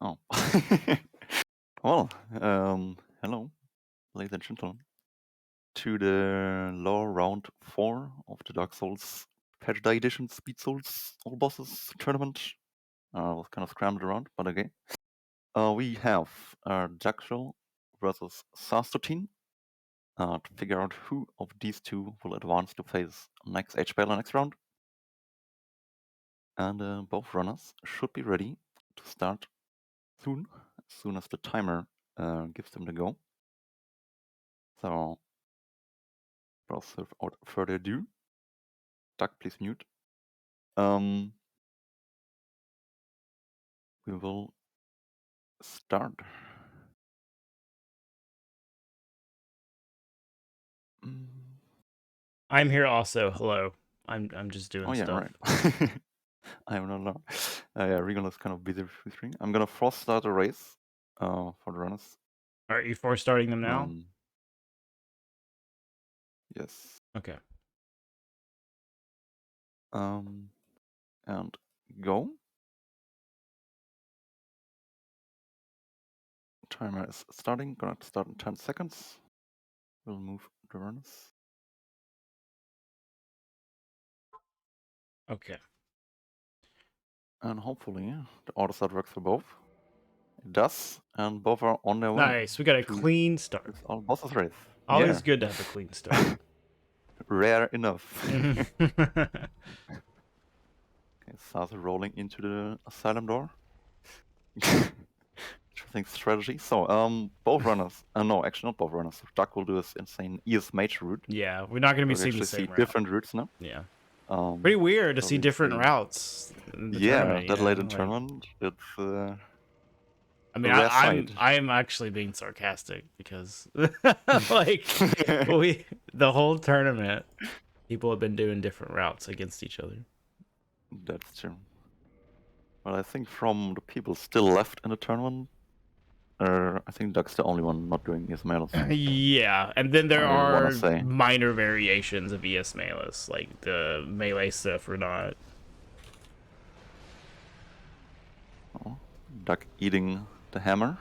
Oh. Well, hello, ladies and gentlemen, to the lower round 4 of the Dark Souls PTDE Edition Speed Souls All Bosses tournament. Was kind of scrambled around, but okay. We have Ducksual versus Saastutin to figure out who of these two will advance to face next HBL next round. And both runners should be ready to start soon, as soon as the timer gives them the go. So, without further ado, Duck, please mute. We will start. I'm here also. Hello. I'm just doing stuff. Right. I am not know. Yeah, Regan is kind of busy with ring. I'm gonna force start a race for the runners. Are you force starting them now? Yes. Okay. And go. Timer is starting. Gonna start in 10 seconds. We'll move the runners. Okay. And hopefully the auto start works for both. It does, and both are on their way. Nice. We got a clean start. It's all bosses race. Always good to have a clean start. Rare enough. Okay, Starts rolling into the asylum door. Interesting strategy. So, both runners. No, actually not both runners. Duck will do this insane ES mage route. Yeah, we're not going to be We seeing the actually same see route. different routes now. Yeah. Pretty weird to so see we different see- routes in the Yeah, tournament. that late in like- tournament, it's I mean, a rare I'm actually being sarcastic because like the whole tournament, people have been doing different routes against each other. That's true. But I think from the people still left in the tournament, I think Duck's the only one not doing ES Malus. Yeah, and then there I wanna are say. minor variations of ES Malus, like the melee stuff or not. Oh, Duck eating the hammer.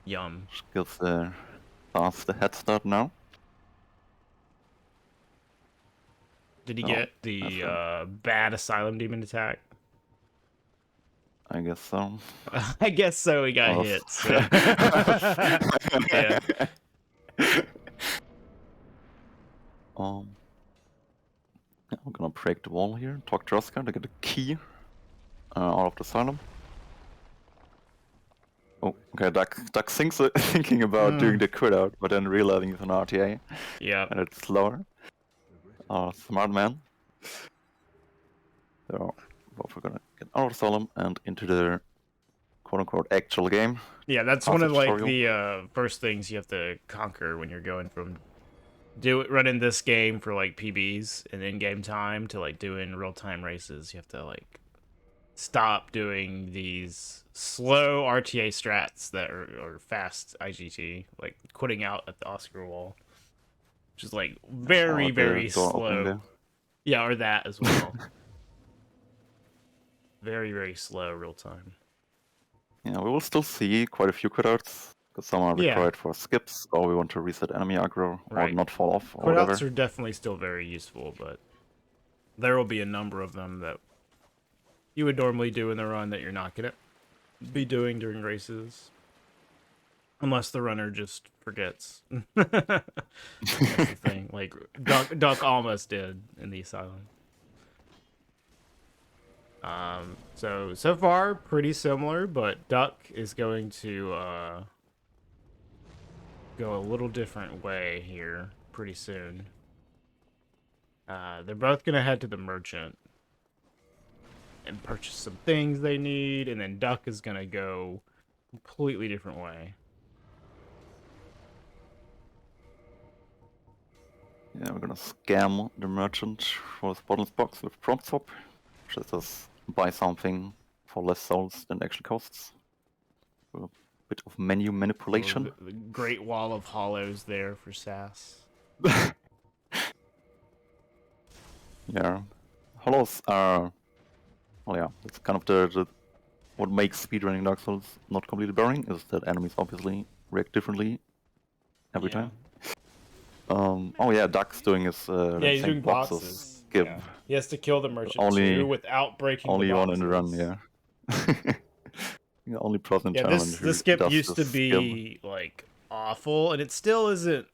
Yum. Which gives the fast the head start now. Did he Oh, get the bad Asylum Demon attack? I guess so. I guess so. He got hit. So. Yeah. I'm gonna break the wall here. Talk to Oscar to get a key out of the asylum. Oh, okay. Duck thinking about doing the quit out, but then realizing it's an RTA. Yeah. And it's slower. Smart man. So both are gonna get out of the asylum and into the quote-unquote actual game. Yeah, that's Passive one of like tutorial. the first things you have to conquer when you're going from running this game for like PBs and in-game time to like doing real-time races. You have to like stop doing these slow RTA strats that are fast IGT, like quitting out at the Oscar wall, which is like very slow. Yeah, or that as well. Very slow real time. Yeah, we will still see quite a few quitouts, because some are required for skips, or we want to reset enemy aggro, or not fall off, or whatever. Quitouts are definitely still very useful, but there will be a number of them that you would normally do in the run that you're not going to be doing during races. Unless the runner just forgets. That's the thing. Like, Duck almost did in the Asylum. So far, pretty similar, but Duck is going to go a little different way here pretty soon. They're both going to head to the merchant and purchase some things they need, and then Duck is going to go a completely different way. Yeah, we're gonna scam the merchant for his bottomless box with prompt swap, which is just buy something for less souls than it actually costs. A bit of menu manipulation. The Great Wall of Hollows there for Sass. Yeah. Hollows are... Well, yeah, it's kind of the what makes speedrunning Dark Souls not completely boring is that enemies obviously react differently every time. Oh yeah, Duck's doing his Yeah, he's St. doing Box's boxes. skip. Yeah. He has to kill the merchant Only too without breaking the one boxes. in the run, yeah. The only person in Yeah, tournament this who skip does used to this skip. be like awful, and it still isn't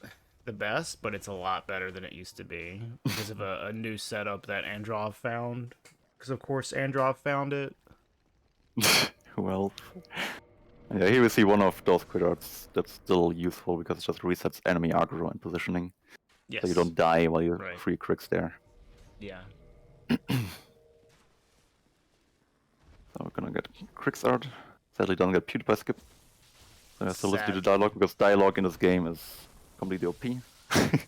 the best, but it's a lot better than it used to be because of a new setup that Androv found. Because of course Androv found it. Who else? Yeah, here we see one of those quick arts that's still useful because it just resets enemy aggro and positioning. Yes. So you don't die while you Right. free cricks there. Yeah. So we're gonna get cricks art. Sadly don't get PewDiePie skip. So I have to listen to the Sadly. dialogue because dialogue in this game is completely OP.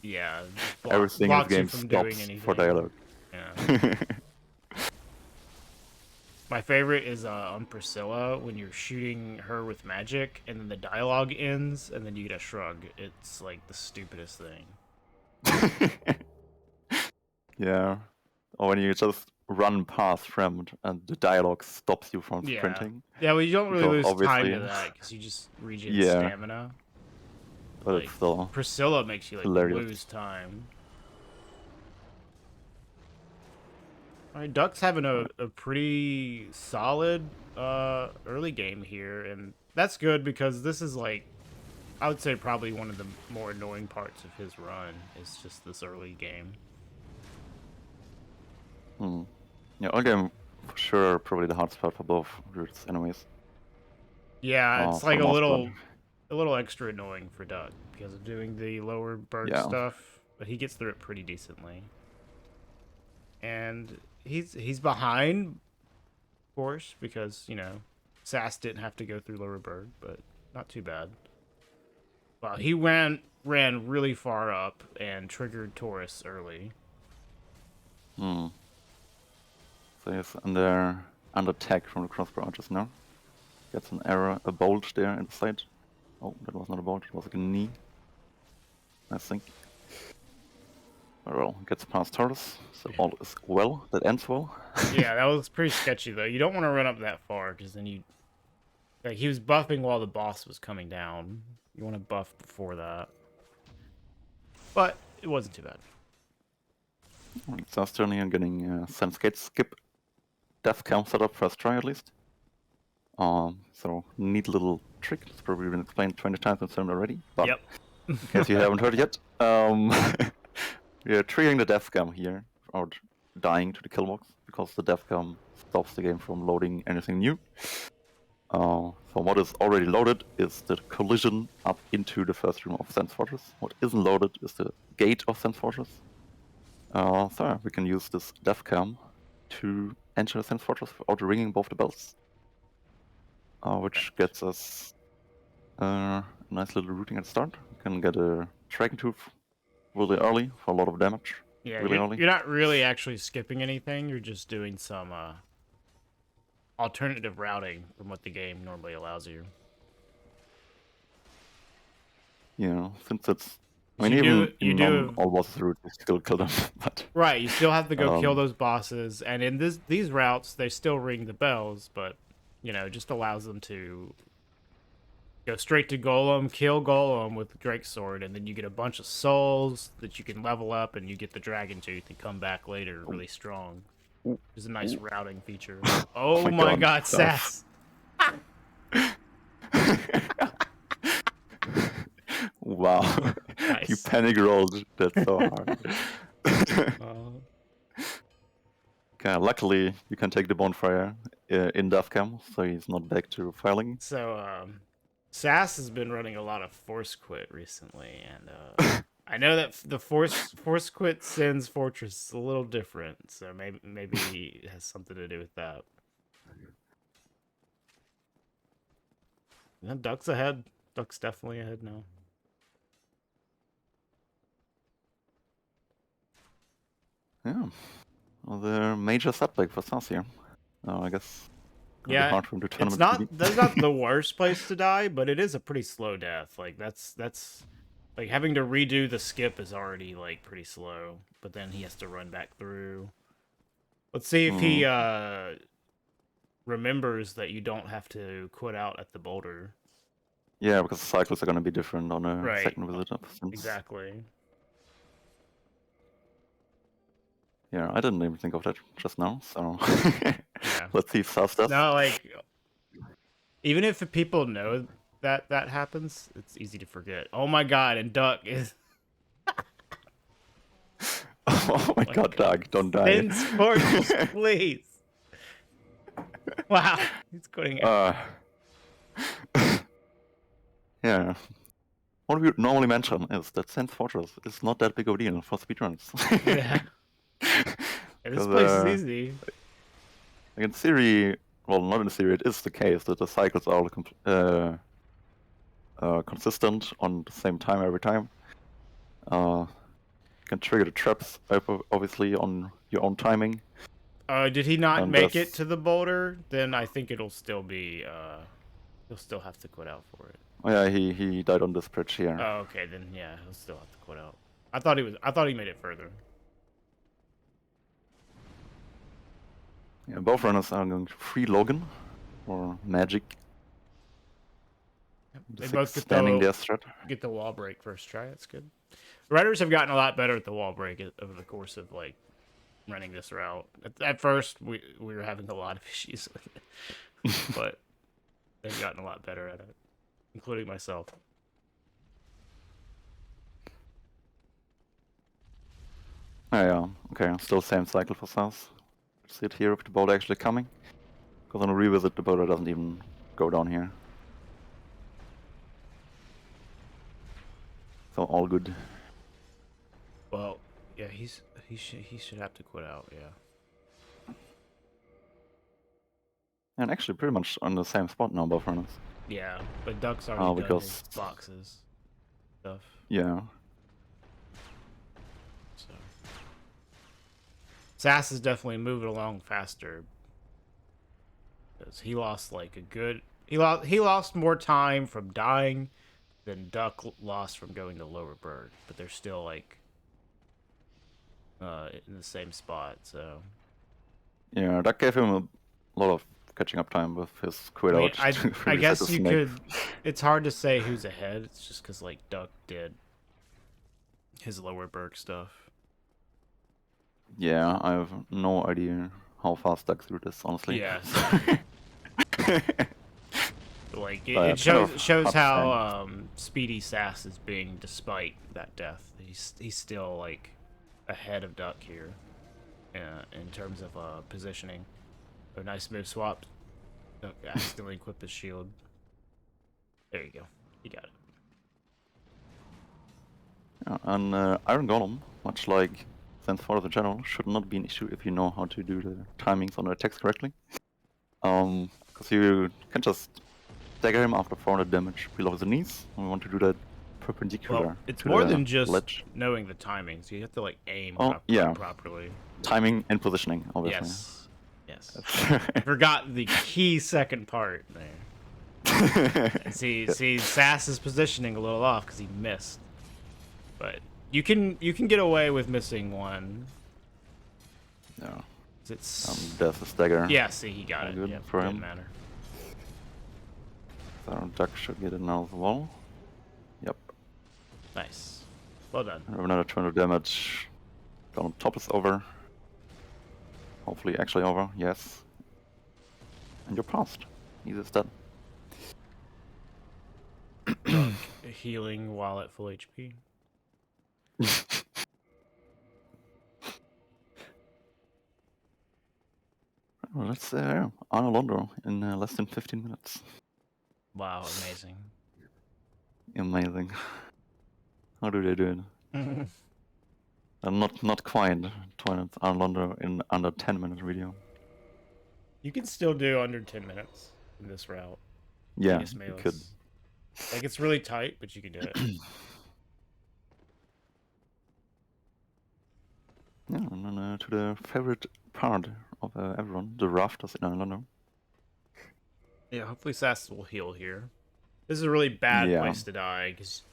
Yeah. Everything in this blocks you game from doing stops anything. for dialogue. Yeah. My favorite is on Priscilla when you're shooting her with magic and then the dialogue ends and then you get a shrug. It's like the stupidest thing. Yeah. Or when you just run past Fremd and the dialogue stops you from sprinting. Yeah, well, you don't really Because lose time to obviously- that because you just regen Yeah. stamina. But Like, it's still Priscilla makes you like hilarious. lose time. Alright, Duck's having a pretty solid early game here, and that's good because this is like, I would say probably one of the more annoying parts of his run is just this early game. Yeah, early game for sure probably the hardest part for both routes anyways. Yeah, it's for like the most part. a little extra annoying for Duck because of doing the lower bird Yeah. stuff, but he gets through it pretty decently. And he's behind, of course, because, you know, Sass didn't have to go through lower bird, but not too bad. Wow, he ran really far up and triggered Taurus early. So he's under attack from the crossbow archers now. Gets an arrow, a bolt there in the side. Oh, that was not a bolt, it was like a knee. I think. Well, gets past Taurus, so all is well. That ends well. Yeah, that was pretty sketchy though. You don't want to run up that far because then you, like, he was buffing while the boss was coming down. You want to buff before that, but it wasn't too bad. Saastutin here getting Sense Gate skip. Death cam setup first try at least. So neat little trick. It's probably been explained 20 times in film already. But Yep. in case you haven't heard yet, we are triggering the death cam here without dying to the kill box because the death cam stops the game from loading anything new. So what is already loaded is the collision up into the first room of Sense Fortress. What isn't loaded is the gate of Sense Fortress. So we can use this death cam to enter Sense Fortress without ringing both the bells. Which gets us a nice little routing at the start. We can get a Dragon Tooth really early for a lot of damage. Yeah, really early. you're not really actually skipping anything. You're just doing some alternative routing from what the game normally allows you. Yeah, since it's... I So mean, you even do all bosses route, we still kill them. But right. You still have to go kill those bosses, and in these routes, they still ring the bells, but you know, just allows them to go straight to Golem, kill Golem with Drake's Sword, and then you get a bunch of souls that you can level up, and you get the Dragon Tooth and come back later really strong. It's a nice routing feature. Oh my god, Sass! Wow. Nice. You panic rolled. That's so hard. Okay, luckily you can take the bonfire in Deathcam, so he's not back to filing. So, Sass has been running a lot of Force Quit recently, and I know that the Force Quit Sin's Fortress is a little different, so maybe it has something to do with that. Yeah, Duck's ahead. Duck's definitely ahead now. Yeah. Well, the major setback for Sass here. I guess. Yeah, hard from the it's tournament that's not the worst place to die, but it is a pretty slow death. Like that's like having to redo the skip is already like pretty slow, but then he has to run back through. Let's see if he remembers that you don't have to quit out at the boulder. Yeah, because the cycles are gonna be different on a Right. second visit of since. Exactly. Yeah, I didn't even think of that just now, so Yeah. let's see if Sas does. No, like, even if people know that that happens, it's easy to forget. Oh my god, and Duck is... Oh my god, Doug, don't die. Send sports, please. Wow, he's quitting out. Yeah. What we normally mention is that Sense Fortress is not that big of a deal for speedruns. Yeah. This 'Cause, place is easy. like in theory, well, not in theory, it is the case that the cycles are consistent on the same time every time. You can trigger the traps, obviously, on your own timing. Did he not And make it to the boulder? Then I think it'll still be, he'll still have to quit out for it. Oh yeah, he died on this bridge here. Oh, okay, then yeah, he'll still have to quit out. I thought he made it further. Yeah, both runners are going to free Logan or Magic. They both standing there straight. get the wall break first try. That's good. Riders have gotten a lot better at the wall break over the course of like running this route. At first, we were having a lot of issues with it, but they've gotten a lot better at it, including myself. Oh yeah, okay, still same cycle for South. See it here with the boulder actually coming. Because on a revisit, the boulder doesn't even go down here. So all good. Well, yeah, he should have to quit out. Yeah. And actually pretty much on the same spot now, both runners. Yeah, but Duck's already done his because boxes stuff. Yeah. So Sass is definitely moving along faster. Because he lost like a good he lost more time from dying than Duck lost from going to Lower Berg, but they're still like in the same spot, so Yeah, that gave him a lot of catching up time with his quit I mean, out. I guess you could. It's hard to say who's ahead. It's just because like Duck did his Lower Berg stuff. Yeah, I have no idea how fast Duck through this, honestly. Yeah. Like But it shows how speedy Sass is being despite that death. He's still like ahead of Duck here, in terms of positioning. A nice move swap. Duck accidentally equip his shield. There you go. You got it. Yeah, and Iron Golem, much like Sense Force in general, should not be an issue if you know how to do the timings on the attacks correctly. Because you can just stagger him after 400 damage below the knees, and we want to do that perpendicular. Well, it's to more the than just ledge. knowing the timings. You have to like aim yeah. properly. Timing and positioning, obviously. Yes. Yes. I forgot the key second part there. See, Sass is positioning a little off because he missed. But you can get away with missing one. Yeah. It's Death is stagger. yeah. See, he got All it. good Yep, for didn't him. matter. So Duck should get it now as well. Yep. Nice. Well done. Another 200 damage. Golem top is over. Hopefully actually over, yes. And you're past. He's dead. Healing while at full HP. Well, that's Arno Londo in less than 15 minutes. Wow, amazing. Amazing. How do they do it? Not quite 20 Arno Londo in under 10-minute video. You can still do under 10 minutes in this route. Yeah, you could. Like, it's really tight, but you can do it. Yeah, and then to the favorite part of everyone, the rafters in Arno Londo. Yeah, hopefully Sass will heal here. This is a really bad place to die, because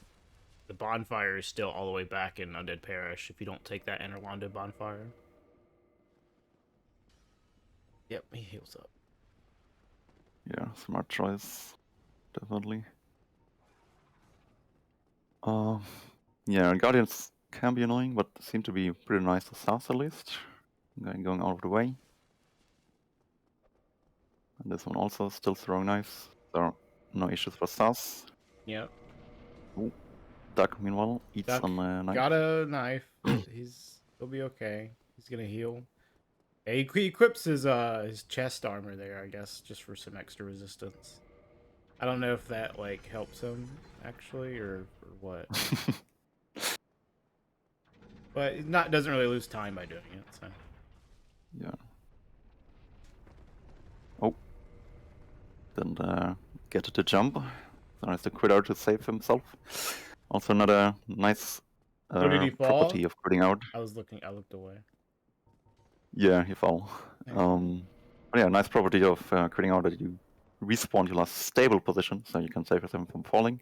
the bonfire is still all the way back in Undead Parish if you don't take that Enerlanda bonfire. Yep, he heals up. Yeah, smart choice. Definitely. Yeah, Guardians can be annoying, but seem to be pretty nice to Sass at least. Going out of the way. And this one also still throwing knives. There are no issues for Sass. Yep. Ooh. Duck, meanwhile, eats Duck on a knife. got a knife, but he'll be okay. He's gonna heal. Yeah, he equips his chest armor there, I guess, just for some extra resistance. I don't know if that like helps him actually or what. But it doesn't really lose time by doing it, so. Yeah. Oh. Didn't get to jump. So has to quit out to save himself. Also another nice So did he fall? property of quitting out. I looked away. Yeah, he fell. There you go. But yeah, nice property of quitting out that you respawn your last stable position, so you can save him from falling.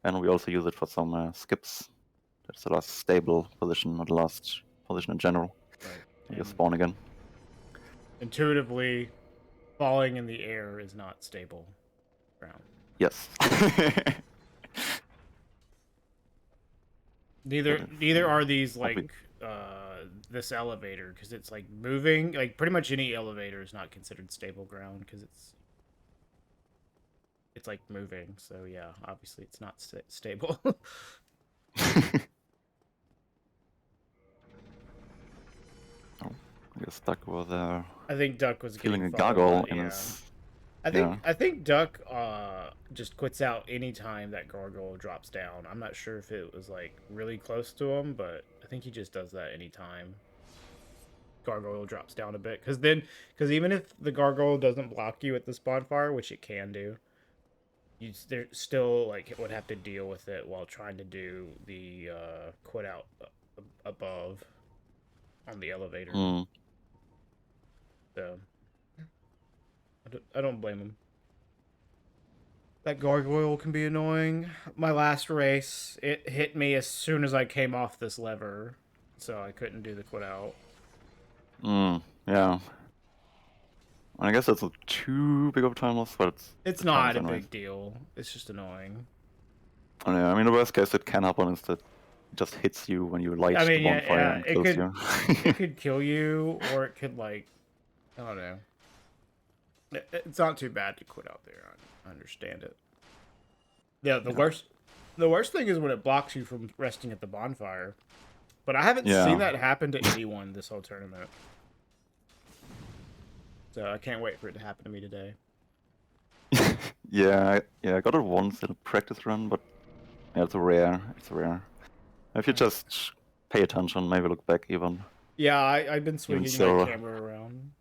And we also use it for some skips. That's the last stable position, not the last position in general. Right. You spawn again. Intuitively, falling in the air is not stable ground. Yes. Neither are these like this elevator, because it's like moving. Like pretty much any elevator is not considered stable ground because it's like moving. So yeah, obviously it's not stable. I guess Duck was I think Duck was feeling a getting gargle followed, in yeah. his. I think Duck just quits out anytime that gargoyle drops down. I'm not sure if it was like really close to him, but I think he just does that anytime gargoyle drops down a bit. Because even if the gargoyle doesn't block you at this bonfire, which it can do, you still like would have to deal with it while trying to do the quit out above on the elevator. So I don't blame him. That gargoyle can be annoying. My last race, it hit me as soon as I came off this lever, so I couldn't do the quit out. Yeah. I guess it's too big of a time loss, but it's not a big deal. It's just annoying. Oh, yeah, I mean, the worst case it can happen is that it just hits you when you light the bonfire and kills you. It could kill you, or it could like, I don't know. It's not too bad to quit out there. I understand it. Yeah, the worst thing is when it blocks you from resting at the bonfire. But I haven't seen that happen to anyone this whole tournament. So I can't wait for it to happen to me today. yeah, I got it once in a practice run, but yeah, it's rare. If you just pay attention, maybe look back even. Yeah, I've been swinging my camera around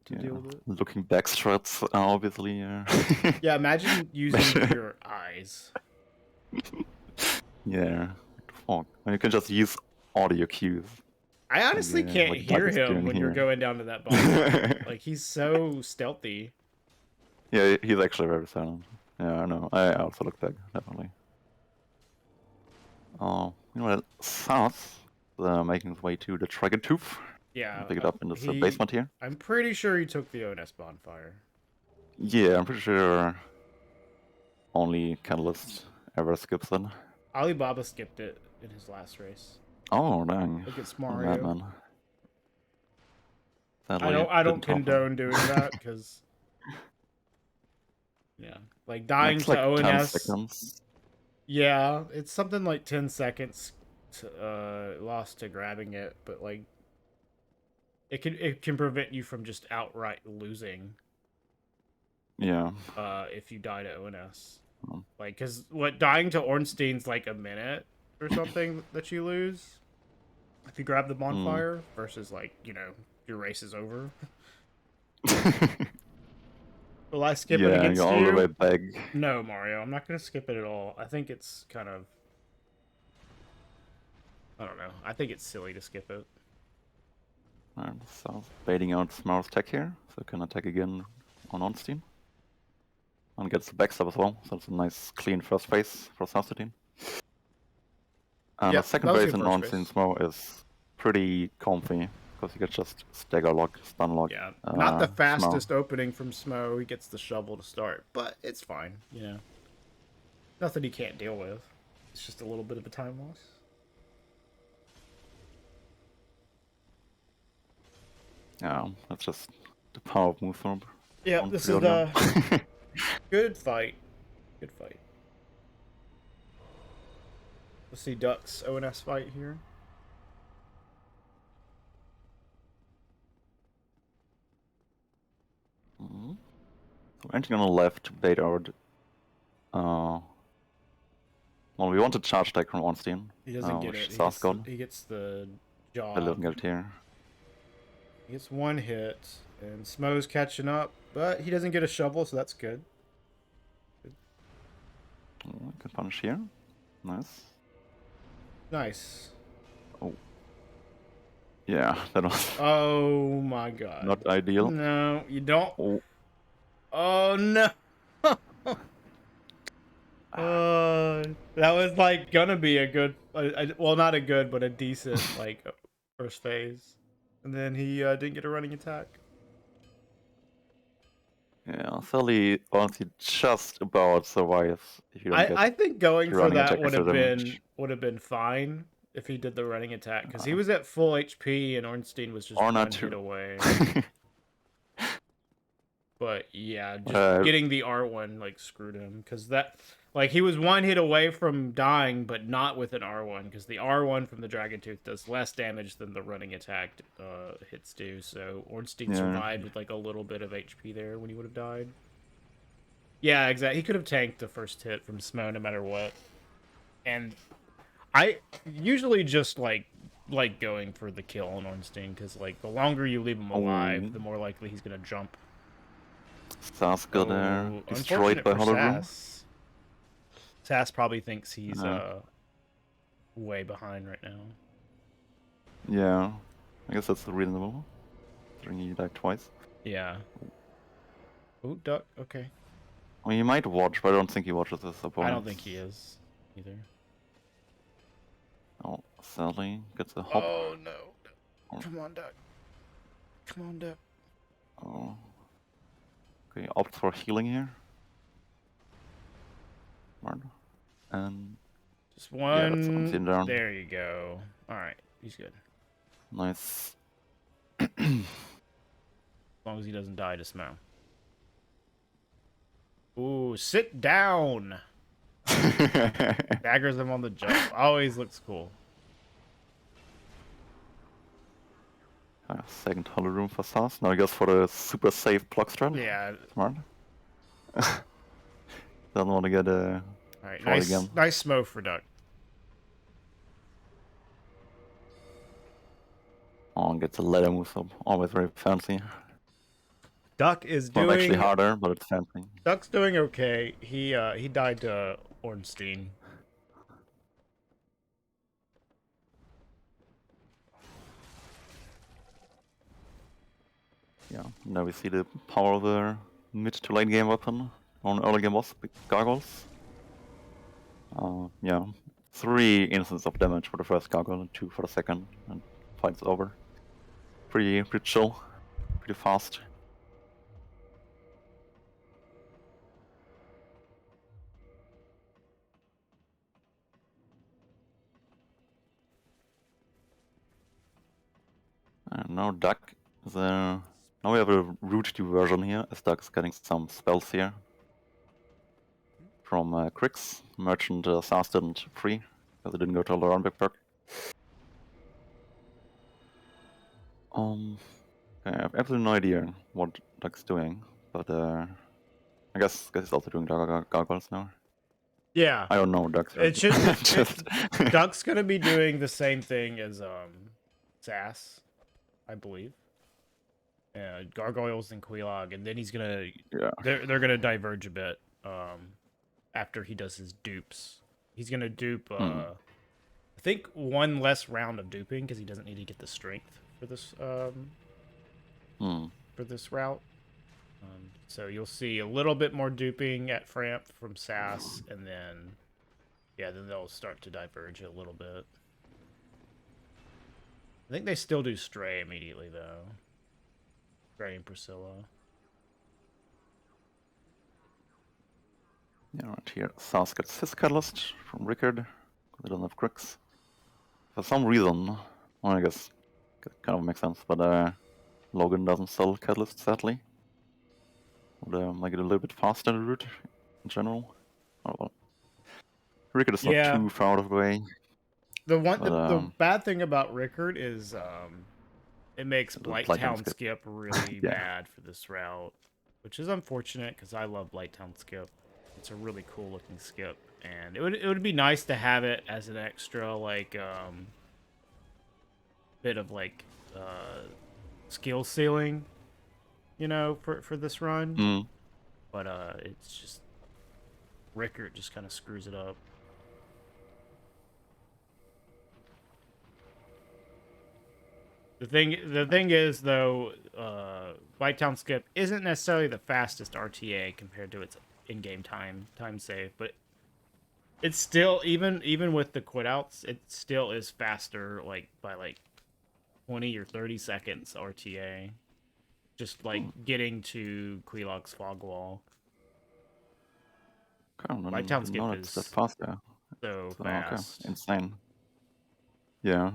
to deal with it. Looking back struts, obviously. Yeah, imagine using your eyes. Yeah, what the fuck? You can just use audio cues. I honestly can't hear him when you're going down to that bonfire. Like, he's so stealthy. Yeah, he's actually very silent. Yeah, I know. I also look back, definitely. Oh, you know what? Sass making his way to the Dragon Tooth. Yeah. Pick it up in this basement here. I'm pretty sure he took the ONS bonfire. Yeah, I'm pretty sure only Catalyst ever skips them. Alibaba skipped it in his last race. Oh, dang. Look at Mario. Sadly, I don't condone doing that, because... Yeah. Like, dying to ONS... 10 seconds. Yeah, it's something like 10 seconds lost to grabbing it, but, like... It can prevent you from just outright losing. Yeah. If you die to ONS. Like, because dying to Ornstein's like a minute or something that you lose if you grab the bonfire versus, like, you know, your race is over. Will I skip it against you? All the way back. No, Mario, I'm not going to skip it at all. I think it's kind of... I don't know. I think it's silly to skip it. Alright, so baiting out Smar's tech here, so can attack again on Ornstein. And gets the backstab as well, so it's a nice clean first phase for Saastutin. And the second phase in Ornstein's Smo is pretty comfy, because you get just stagger lock, stun lock. Yeah, not the Smell. fastest opening from Smo. He gets the shovel to start, but it's fine. You know, nothing he can't deal with. It's just a little bit of a time loss. Yeah, that's just the power of Moonthorn. Yeah, this is a good fight. Good fight. Let's see Duck's ONS fight here. So anything on the left, bait out. Well, we want to charge deck from Ornstein. He doesn't get it. He gets the jaw. I doesn't get it here. He gets one hit, and Smo's catching up, but he doesn't get a shovel, so that's good. Oh, good punish here. Nice. Nice. Oh. Yeah, that was Oh my god. not ideal. No, you don't. Oh. Oh no. That was like gonna be a good, well, not a good, but a decent like first phase, and then he didn't get a running attack. Yeah, Sally honestly just about survives if you don't get. I think going for running that attack extra damage. would have been fine if he did the running attack, because he was at full HP and Ornstein was just Or one not hit too. away. But yeah, just getting the R1 like screwed him, because that, like, he was one hit away from dying, but not with an R1, because the R1 from the Dragon Tooth does less damage than the running attack hits do. So Ornstein survived with like a little bit of HP there when he would have died. Yeah, exactly. He could have tanked the first hit from Smo no matter what. And I usually just like going for the kill on Ornstein, because like the longer you leave him alive, the more likely he's gonna jump. Saastutin there, destroyed by Hollow Room. Sass probably thinks he's way behind right now. Yeah, I guess that's reasonable. He died twice. Yeah. Oh, Duck. Okay. Well, he might watch, but I don't think he watches his opponent. I don't think he is either. Oh, Sally gets a hop. Oh no! Come on, Duck. Come on, Duck. Oh. Okay, opt for healing here. And just one. Yeah, that's Ornstein down. There you go. All right, he's good. Nice. As long as he doesn't die to Smo. Ooh, sit down. Daggers him on the jump. Always looks cool. Second Hollow Room for Sass. Now I guess for the super safe block strat. Yeah. Smart. Doesn't want to get a. Alright, nice Smo for Duck. Oh, gets a letter move up. Always very fancy. Duck is doing. Not actually harder, but it's fancy. Duck's doing okay. He died to Ornstein. Yeah, now we see the power of the mid to late game weapon on early game boss, big gargoyles. Yeah, 3 instances of damage for the first gargoyle and 2 for the second, and fight's over. Pretty chill, pretty fast. And now Duck is now we have a root diversion here, as Duck's getting some spells here. From Crix, Merchant Saastutin free, because it didn't go to the round back perk. I have absolutely no idea what Duck's doing, but I guess he's also doing gargoyles now. Yeah. I don't know Duck's. It should. Duck's gonna be doing the same thing as Sass, I believe. Gargoyles and Quelaag, and then he's gonna. Yeah. They're gonna diverge a bit. After he does his dupes, he's gonna dupe. I think 1 less round of duping, because he doesn't need to get the strength for this. For this route. So you'll see a little bit more duping at Framp from Sass, and then, yeah, then they'll start to diverge a little bit. I think they still do Stray immediately, though. Stray and Priscilla. Yeah, right here. Saas gets his Catalyst from Rickard. They don't have Crux. For some reason, well, I guess it kind of makes sense, but Logan doesn't sell Catalyst, sadly. Would make it a little bit faster route in general. Oh well. Rickard is not too far out of the way. The bad thing about Rickard is it makes Blighttown Skip really Yeah. bad for this route, which is unfortunate because I love Blighttown Skip. It's a really cool looking skip, and it would be nice to have it as an extra like bit of like skill ceiling, you know, for this run. Mm. But it's just Rickard just kind of screws it up. The thing is though, Whitetown Skip isn't necessarily the fastest RTA compared to its in-game time save, but it's still even with the quit outs, it still is faster like by like 20 or 30 seconds RTA. Just like getting to Queelog's fog wall. Whitetown Skip is that fast, yeah. so fast. Okay. Insane. Yeah.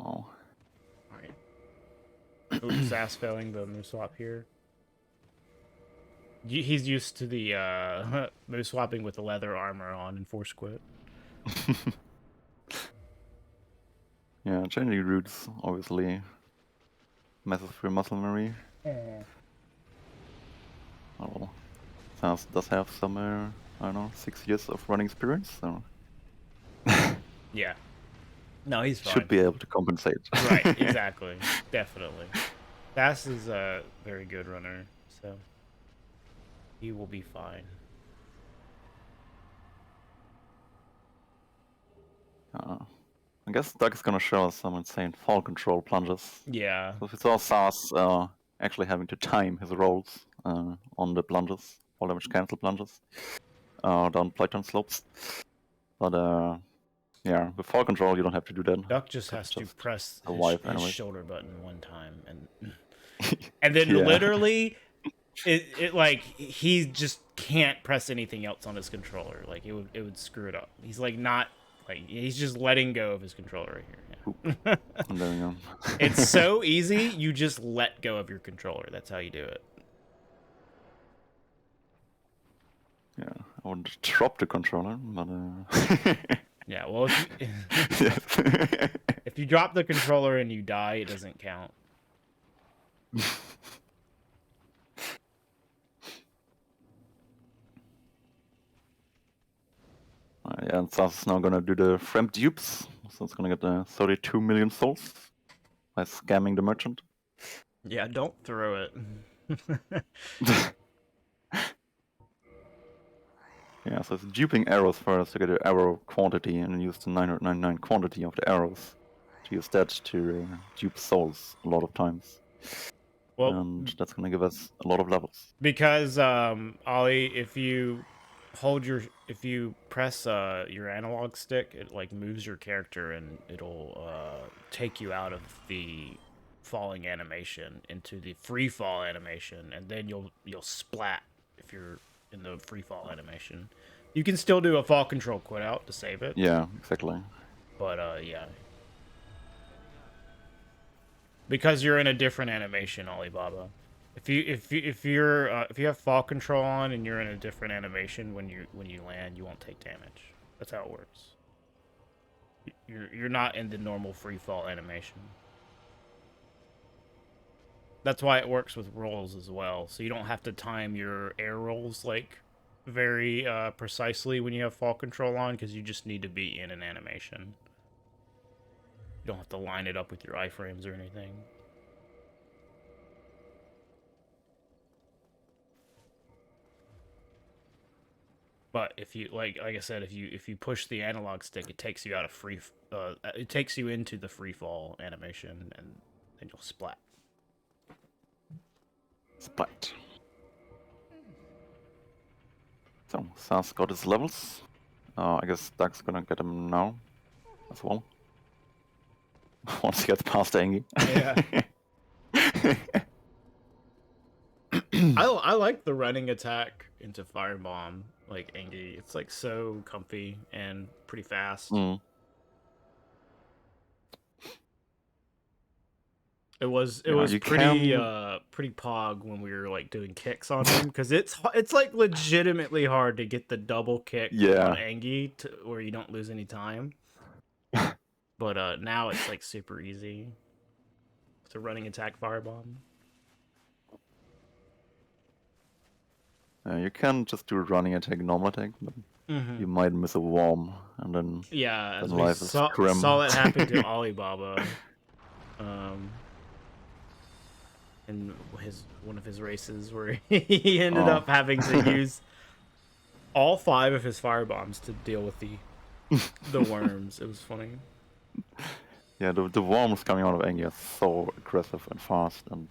Oh. Alright. Oops, Sass failing the move swap here. He's used to the move swapping with the leather armor on in Force Quit. Yeah, changing routes obviously messes with your muscle memory. Oh well. Sass does have some, I don't know, 6 years of running experience, so. Yeah. No, he's fine. Should be able to compensate. Right, exactly. Definitely. Sass is a very good runner, so he will be fine. I guess Doug is gonna show us some insane fall control plunges. Yeah. So we saw Sass actually having to time his rolls on the plunges, fall damage cancel plunges, down Blighttown slopes. But yeah, with fall control you don't have to do that. Duck just has to press his shoulder button one time, and then literally, it like he just can't press anything else on his controller. Like it would screw it up. He's like not like he's just letting go of his controller right here. Yeah. There we go. It's so easy. You just let go of your controller. That's how you do it. Yeah, I would drop the controller, but yeah, well, if you drop the controller and you die, it doesn't count. Yeah, and Sass is now gonna do the frame dupes, so it's gonna get 32 million souls by scamming the merchant. Yeah, don't throw it. Yeah, so it's duping arrows first to get the arrow quantity and then use the 999 quantity of the arrows to use that to dupe souls a lot of times. Well, and that's gonna give us a lot of levels. Because Ollie, if you press your analog stick, it like moves your character and it'll take you out of the falling animation into the free fall animation, and then you'll splat if you're in the free fall animation. You can still do a fall control quit out to save it. Yeah, exactly. But yeah. Because you're in a different animation, Alibaba. If you have fall control on and you're in a different animation when you land, you won't take damage. That's how it works. You're not in the normal free fall animation. That's why it works with rolls as well. So you don't have to time your air rolls like very precisely when you have fall control on, because you just need to be in an animation. You don't have to line it up with your iframes or anything. But if you like I said, if you push the analog stick, it takes you out of it takes you into the free fall animation, and then you'll splat. Splat. So Sass got his levels. I guess Doug's gonna get him now. as well. Once he gets past Angie. Yeah. I like the running attack into Firebomb, like Angie. It's like so comfy and pretty fast. Mm. It was Yeah, you pretty can. pretty pog when we were like doing kicks on him, because it's like legitimately hard to get the double kick on Yeah. Angie where you don't lose any time. But now it's like super easy. It's a running attack Firebomb. You can just do a running attack, normal attack, but you might miss a worm, and then Yeah, as we life is saw grim. that happen to Alibaba. In one of his races where he ended up having to use all 5 of his firebombs to deal with the worms. It was funny. Yeah, the worms coming out of Angie are so aggressive and fast and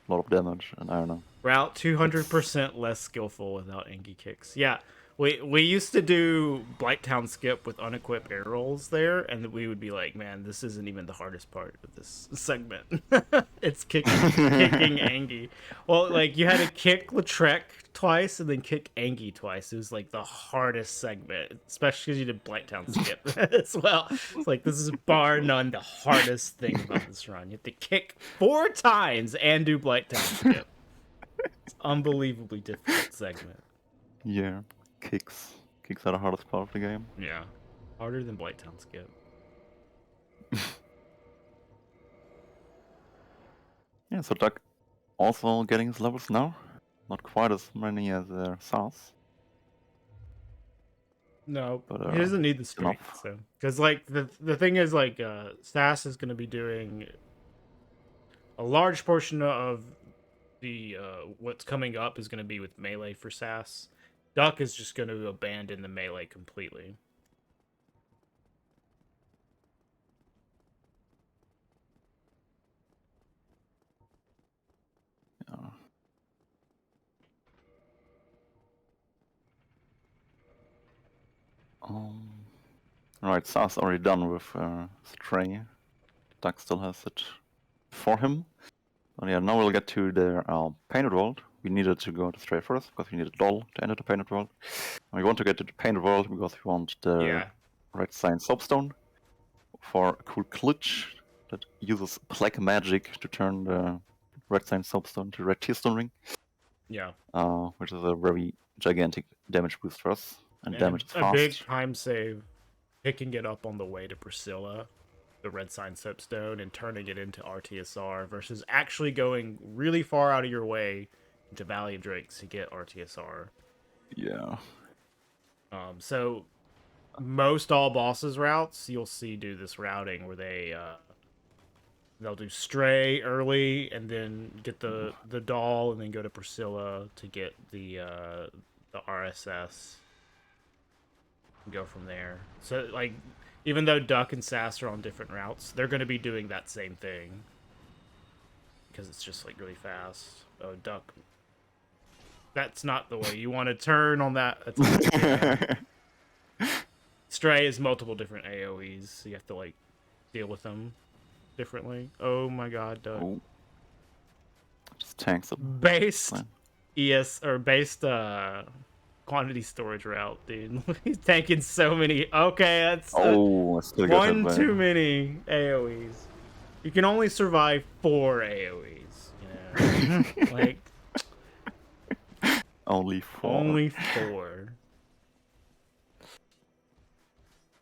a lot of damage, and I don't know. Route 200% less skillful without Angie kicks. Yeah, we used to do Blighttown skip with unequipped air rolls there, and we would be like, man, this isn't even the hardest part of this segment. It's kicking Angie. Well, like, you had to kick Lautrec twice and then kick Angie twice. It was like the hardest segment, especially because you did Blighttown skip as well. It's like, this is bar none the hardest thing about this run. You have to kick 4 times and do Blighttown skip. It's unbelievably difficult segment. Yeah, kicks are the hardest part of the game. Yeah, harder than Blighttown skip. Yeah, so Duck also getting his levels now. Not quite as many as Saas. No, But, he doesn't need the streak. enough. So, because like the thing is, like, Sass is going to be doing a large portion of the what's coming up is going to be with melee for Sass. Duck is just going to abandon the melee completely. Yeah. Alright, Saas already done with Stray. Duck still has it for him. But yeah, now we'll get to the Painted World. We needed to go to Stray first, because we need a doll to enter the Painted World. And we want to get to the Painted World because we want the Red Sign Soapstone for a cool glitch that uses black magic to turn the Red Sign Soapstone to Red Tearstone Ring. Yeah. Which is a very gigantic damage boost for us. And damage is fast. A big time save, picking it up on the way to Priscilla, the Red Sign Soapstone, and turning it into RTSR versus actually going really far out of your way into Valley of Drakes to get RTSR. Yeah. So most all bosses routes you'll see do this routing where they'll do Stray early and then get the doll and then go to Priscilla to get the RSS and go from there. So, like, even though Duck and Sass are on different routes, they're going to be doing that same thing because it's just like really fast. Oh, Duck, that's not the way you want to turn on that. Stray is multiple different AoEs, so you have to like deal with them differently. Oh my god, Duck. Oh. Just tanks them. Based quantity storage route, dude. He's tanking so many. Okay, that's one too many AoEs. You can only survive 4 AoEs. You know? Like, only 4. Only 4.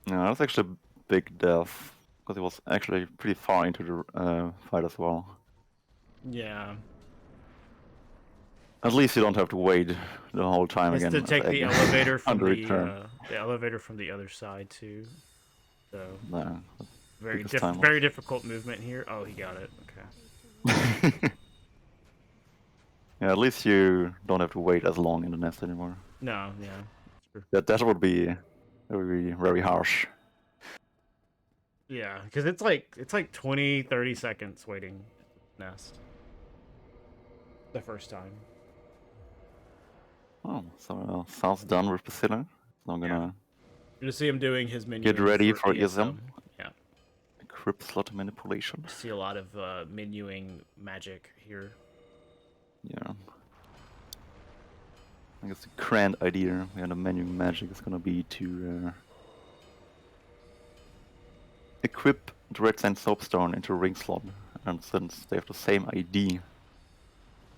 Yeah, that's actually a big death because it was actually pretty far into the fight as well. Yeah. At least you don't have to wait the whole time again. To take the elevator from the elevator from the other side too. So very difficult movement here. Oh, he got it. Okay. Yeah, at least you don't have to wait as long in the nest anymore. No, yeah. Sure. That would be very harsh. Yeah, because it's like 20-30 seconds waiting nest the first time. Oh, so Sal's done with Priscilla. So I'm gonna you see him doing his menu. Get ready for ESM. equip slot manipulation. See a lot of menuing magic here. Yeah. I guess the grand idea behind the menu magic is gonna be to equip the red sand soapstone into a ring slot, and since they have the same ID,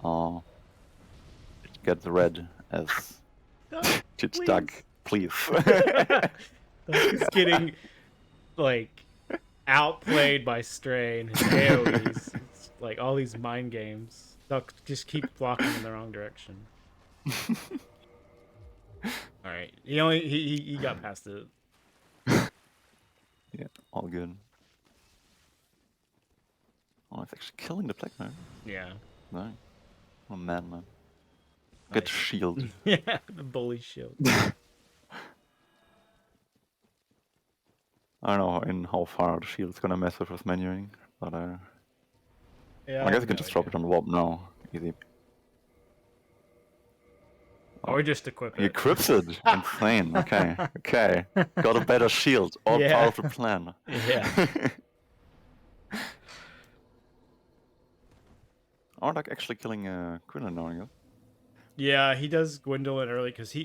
it gets red as it's Duck, please. Duck is getting like outplayed by Stray and his AoEs. It's like all these mind games. Duck just keep blocking in the wrong direction. All right, he got past it. Yeah, all good. Oh, it's actually killing the Black Knight. Yeah. Right. What a madman. Get Nice. shield. Yeah, the bully shield. I don't know in how far the shield's gonna mess with menuing, but Yeah, I guess you can just drop it on the warp now. Easy. Or just equip it. He equips it. Insane. Okay. Okay. Got a better shield. All part of the plan. Yeah. Or like actually killing Quinlan now, I guess. Yeah, he does Gwendolyn early because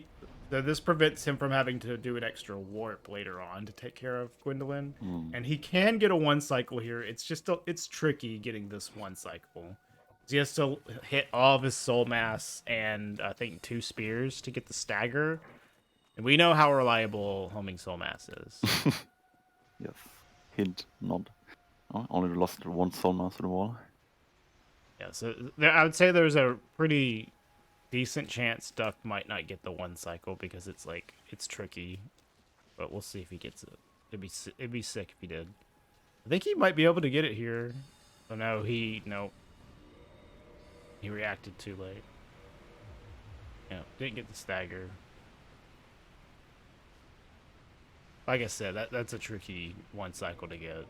this prevents him from having to do an extra warp later on to take care of Gwendolyn. And he can get a 1 cycle here. It's just it's tricky getting this 1 cycle. He has to hit all of his soul mass and I think 2 spears to get the stagger. And we know how reliable homing soul mass is. Yes. Hint, nod. Oh, only lost 1 soul mass to the wall. Yeah, so I would say there's a pretty decent chance Duck might not get the 1 cycle because it's tricky, but we'll see if he gets it. It'd be sick if he did. I think he might be able to get it here. Oh no, he reacted too late. Yeah, didn't get the stagger. Like I said, that's a tricky 1 cycle to get.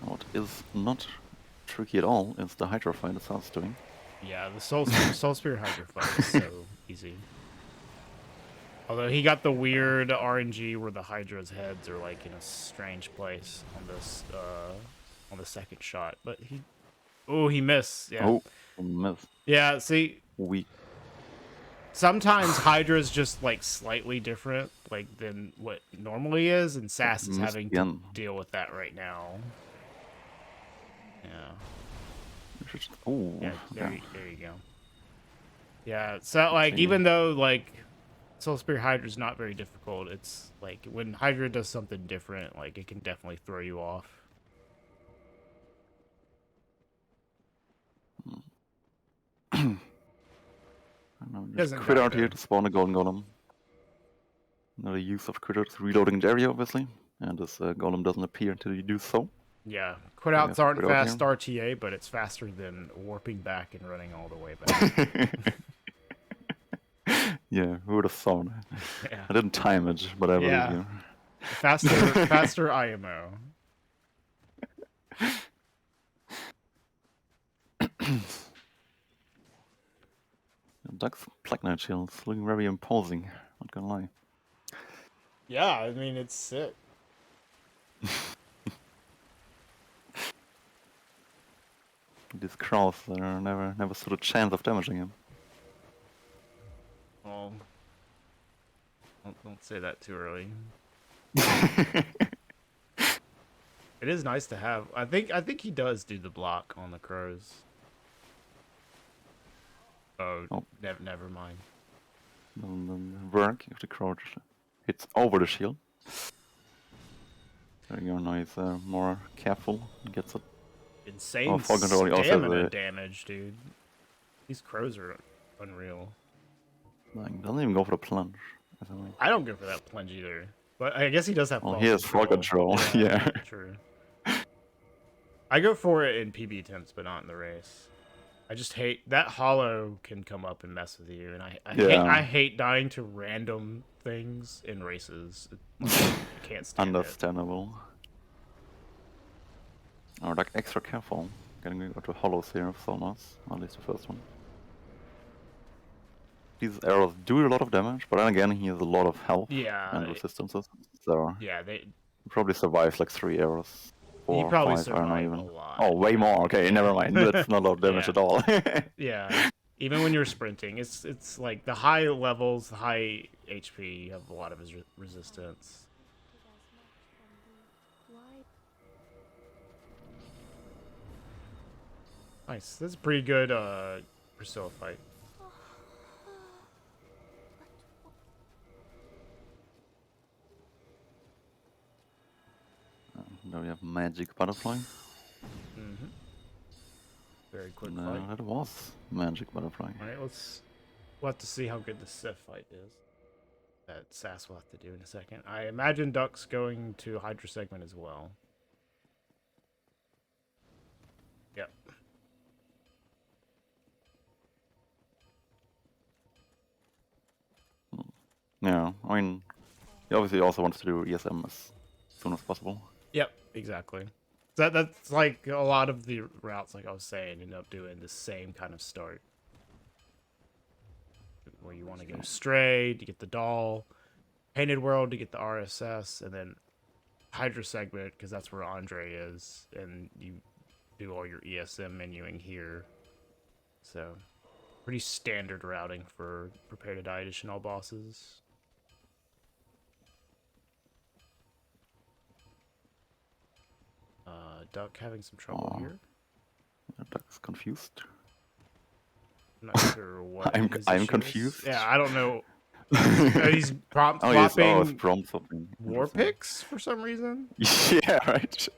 What is not tricky at all is the Hydra fight that Saastutin. Yeah, the Soul Spear Hydra fight is so easy. Although he got the weird RNG where the Hydra's heads are like in a strange place on the second shot, but he missed. Yeah. Oh, missed. Yeah. See, Weak. sometimes Hydra's just like slightly different, like than what normally is, and Sass is having to deal with that right now. Yeah. Oh. Yeah. There you go. Yeah. So like, even though like Soul Spear Hydra's not very difficult, it's like when Hydra does something different, like it can definitely throw you off. I don't know, just quit out here to spawn a golden golem. Another use of critters reloading the area, obviously, and this golem doesn't appear until you do so. Yeah, quit outs aren't fast RTA, but it's faster than warping back and running all the way back. Yeah, who would have thought? Yeah. I didn't time it, but I believe you. Faster IMO. Duck's Black Knight shields looking very imposing, not gonna lie. Yeah, I mean, it's sick. These crows never stood a chance of damaging him. Well, don't say that too early. It is nice to have. I think he does do the block on the crows. Oh. Never mind. Doesn't work if the crow hits over the shield. There you go, now he's more careful. He gets it. Insane stamina damage, dude. These crows are unreal. Like, doesn't even go for the plunge. I don't go for that plunge either. But I guess he does have. Well, he has fall control. Yeah. True. I go for it in PB attempts, but not in the race. I just hate that hollow can come up and mess with you, and I hate dying to random things in races. I can't stand Understandable. Oh, like extra careful. Getting to hollows here of Sonas, at least the first one. These arrows do a lot of damage, but then again he has a lot of health and resistances. so Yeah, they. probably survives like 3 arrows. He 4 or probably 5, I don't know survived a even. lot. Oh, way more. Okay, never mind. That's not a lot of damage Yeah. at all. Yeah. Even when you're sprinting, it's like the high levels, the high HP, you have a lot of resistance. Nice. That's a pretty good Priscilla fight. Now we have Magic Butterfly. Mm-hmm. Very quick fight. That was Magic Butterfly. Alright, we'll have to see how good the Sif fight is. That Sass will have to do in a second. I imagine Duck's going to Hydra segment as well. Yep. Yeah, I mean, he obviously also wants to do ESM as soon as possible. Yep, exactly. That's like a lot of the routes, like I was saying, end up doing the same kind of start. Where you want to go Stray to get the doll, Painted World to get the RSS, and then Hydra segment, because that's where Andre is, and you do all your ESM menuing here. So, pretty standard routing for Prepare to Die Edition all bosses. Duck having some trouble here. Duck's confused. I'm not sure what I'm issue is. confused. Yeah, I don't know. He's prompt Oh, swapping it's prompt swapping. war picks for some reason. Yeah, right.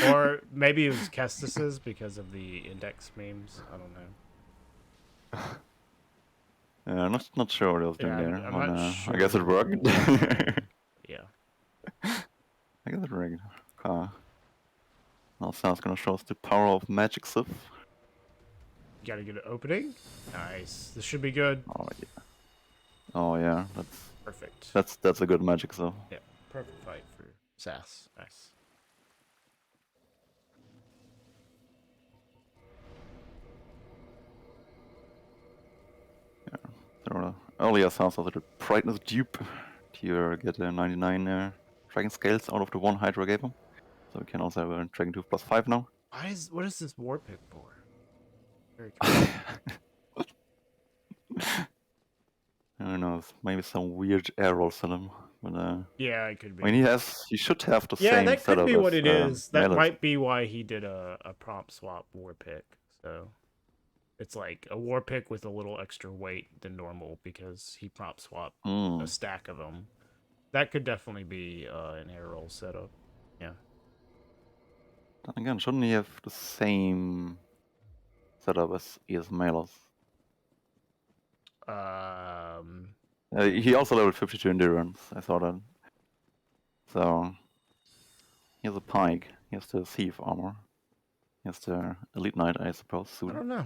Or maybe it was Kestis's because of the index memes. I don't know. Not sure what I was doing Yeah, there. I'm not sure. I guess it worked. Yeah. I guess it worked. Now Sam's gonna show us the power of Magic Sif. You gotta get an opening. Nice. This should be good. Oh yeah. Oh yeah. Perfect. That's a good Magic Sif. Yeah. Perfect fight for Sass. Nice. Yeah. So earlier Sam's also the brightness dupe to get a 99 dragon scales out of the one Hydra gave him. So we can also have a Dragon Tooth plus 5 now. What is this war pick for? Very cool. I don't know, maybe some weird air rolls in him. But Yeah, it could be. I mean, he should have the Yeah, same that could setup be as, what it is. That Melis. might be why he did a prompt swap war pick. So it's like a war pick with a little extra weight than normal because he prompt swapped a stack of them. That could definitely be an air roll setup. Yeah. Then again, shouldn't he have the same setup as Melis? He also leveled 52 endurance, I saw that. So he has a pike, he has the thief armor, he has the elite knight, I suppose, soon. I don't know.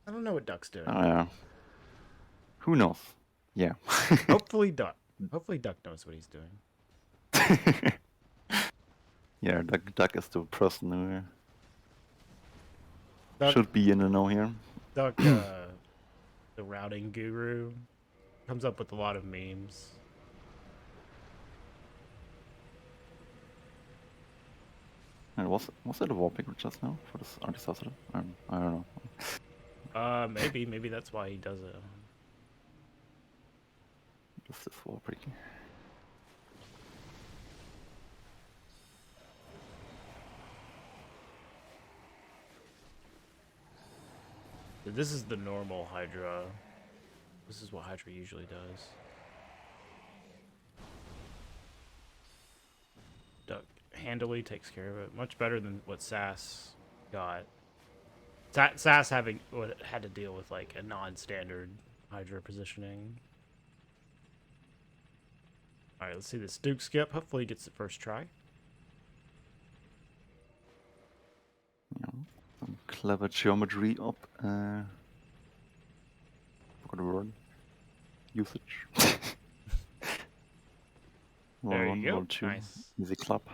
I don't know what Duck's doing. Yeah. Who knows? Yeah. Hopefully Duck knows what he's doing. Yeah, Duck is the person who should be in the know here. Duck, the routing guru, comes up with a lot of memes. And was it a warping just now for this anti-Saastutin? I don't know. Maybe that's why he does it. Just this warping. This is the normal Hydra. This is what Hydra usually does. Duck handily takes care of it. Much better than what Sass got. Sass had to deal with like a non-standard Hydra positioning. Alright, let's see this Duke skip. Hopefully he gets the first try. Yeah, some clever geometry up. Forgot the word. Usage. There you go. Roll 2. Nice. Easy clap.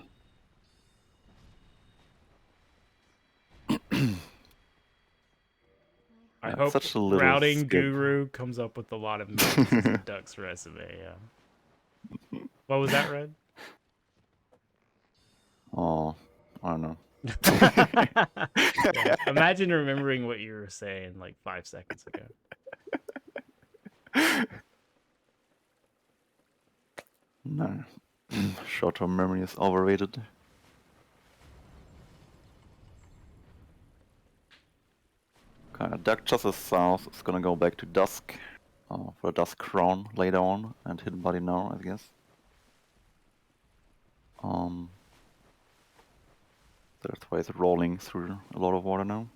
I hope such a little routing skip. guru comes up with a lot of memes in Duck's resume. Yeah. What was that, Red? Oh, I don't know. Yeah, imagine remembering what you were saying like 5 seconds ago. No. Short-term memory is overrated. Okay, Duck just as south is gonna go back to Dusk for a Dusk Crown later on and Hidden Body now, I guess. That's why it's rolling through a lot of water now.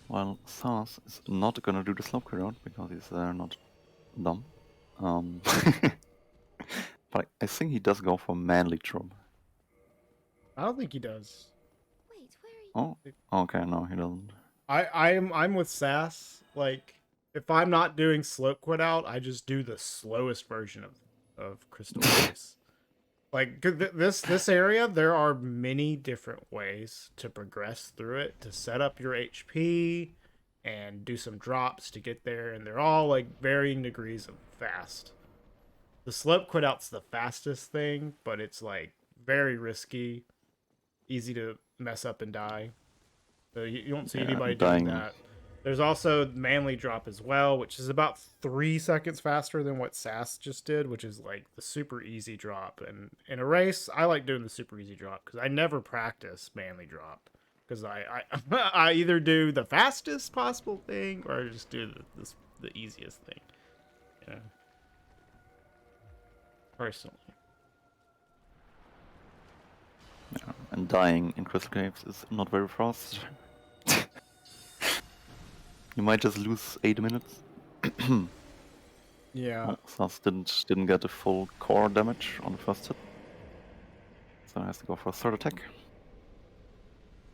While Sars is not gonna do the slope route because he's not dumb. But I think he does go for manly drop. I don't think he does. Wait, where are you? Oh, okay, no, he doesn't. I'm with Sass. Like, if I'm not doing slope quit out, I just do the slowest version of Crystal Race. Like this area, there are many different ways to progress through it, to set up your HP and do some drops to get there, and they're all like varying degrees of fast. The slope quit out's the fastest thing, but it's like very risky, easy to mess up and die. So you won't see anybody doing that. There's also manly drop as well, which is about 3 seconds faster than what Sass just did, which is like the super easy drop. And in a race, I like doing the super easy drop because I never practice manly drop because I I either do the fastest possible thing or I just do the easiest thing. Yeah. Personally. Yeah, and dying in Crystal Caves is not very fast. You might just lose 8 minutes. Yeah. Sas didn't get the full core damage on the first hit. So he has to go for a third attack.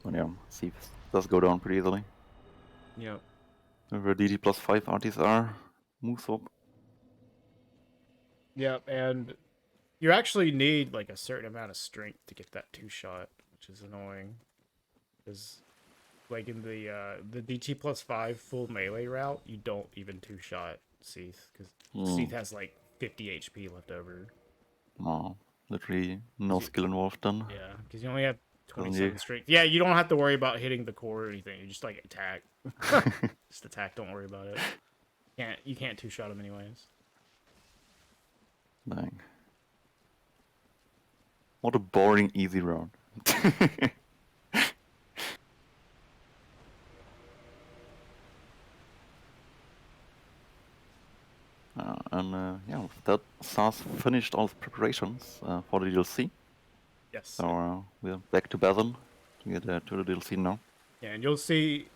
But yeah, Thief does go down pretty easily. Yep. With a DD plus 5 RTSR moves up. Yep, and you actually need like a certain amount of strength to get that 2-shot, which is annoying. Because like in the DT plus 5 full melee route, you don't even 2-shot Seath because Seath has like 50 HP left over. No, literally no skill involved then. Yeah, because you only have 27 strength. Yeah, you don't have to worry about hitting the core or anything. You just like attack. Just attack. Don't worry about it. You can't 2-shot him anyways. Dang. What a boring easy round. Yeah, with that, Sars finished all the preparations for the DLC. Yes. So we're back to Basin to get to the DLC now. Yeah, and you'll see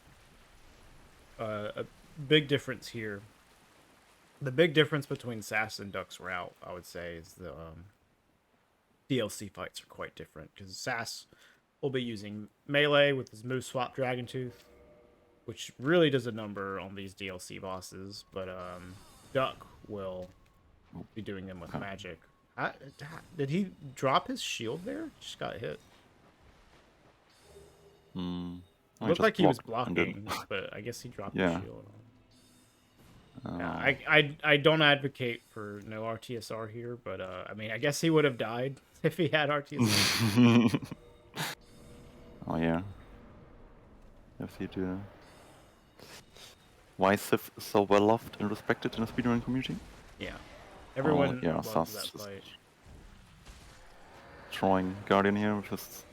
a big difference here. The big difference between Sass and Duck's route, I would say, is the DLC fights are quite different because Sass will be using melee with his move swap Dragon Tooth, which really does a number on these DLC bosses, but Duck will be doing them with magic. Did he drop his shield there? Just got hit. Looked like he was blocking, but I guess he dropped his shield. Yeah, I don't advocate for no RTSR here, but I mean, I guess he would have died if he had RTSR. Oh yeah. If you do. Why is Sif so well loved and respected in the speedrunning community? Yeah. Everyone loves that fight. Throwing Guardian here with his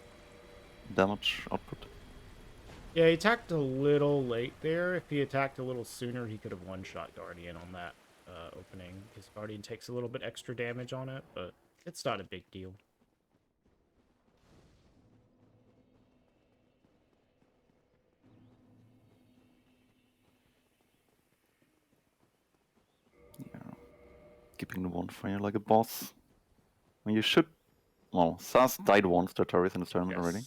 damage output. Yeah, he attacked a little late there. If he attacked a little sooner, he could have one-shot Guardian on that opening. Because Guardian takes a little bit extra damage on it, but it's not a big deal. Yeah. Keeping the one fire like a boss. When you should. Well, Sas died once to Taurus in the tournament already.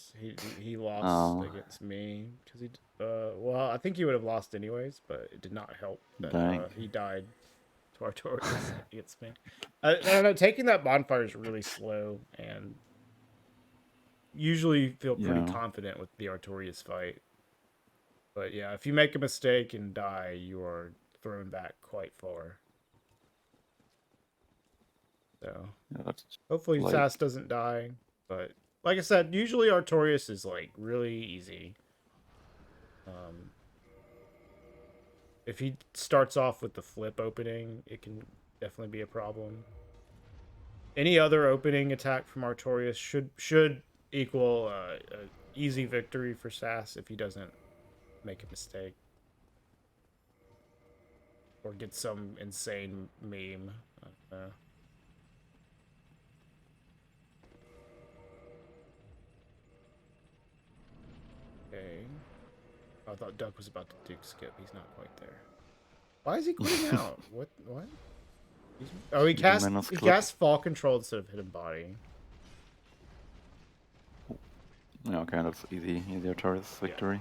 He lost against me because he. Well, I think he would have lost anyways, but it did not help that he died to Artorias against me. I don't know. Taking that bonfire is really slow, and usually feel pretty confident with the Artorias fight. But yeah, if you make a mistake and die, you are thrown back quite far. So Yeah, that's hopefully like Sass doesn't die. But like I said, usually Artorias is like really easy. If he starts off with the flip opening, it can definitely be a problem. Any other opening attack from Artorias should equal a easy victory for Sass if he doesn't make a mistake or get some insane meme. Okay. I thought Duck was about to Duke skip. He's not quite there. Why is he quitting out? What? Oh, he the menace he clip. cast fall control instead of hidden body. Yeah, okay, that's easy Artorias victory.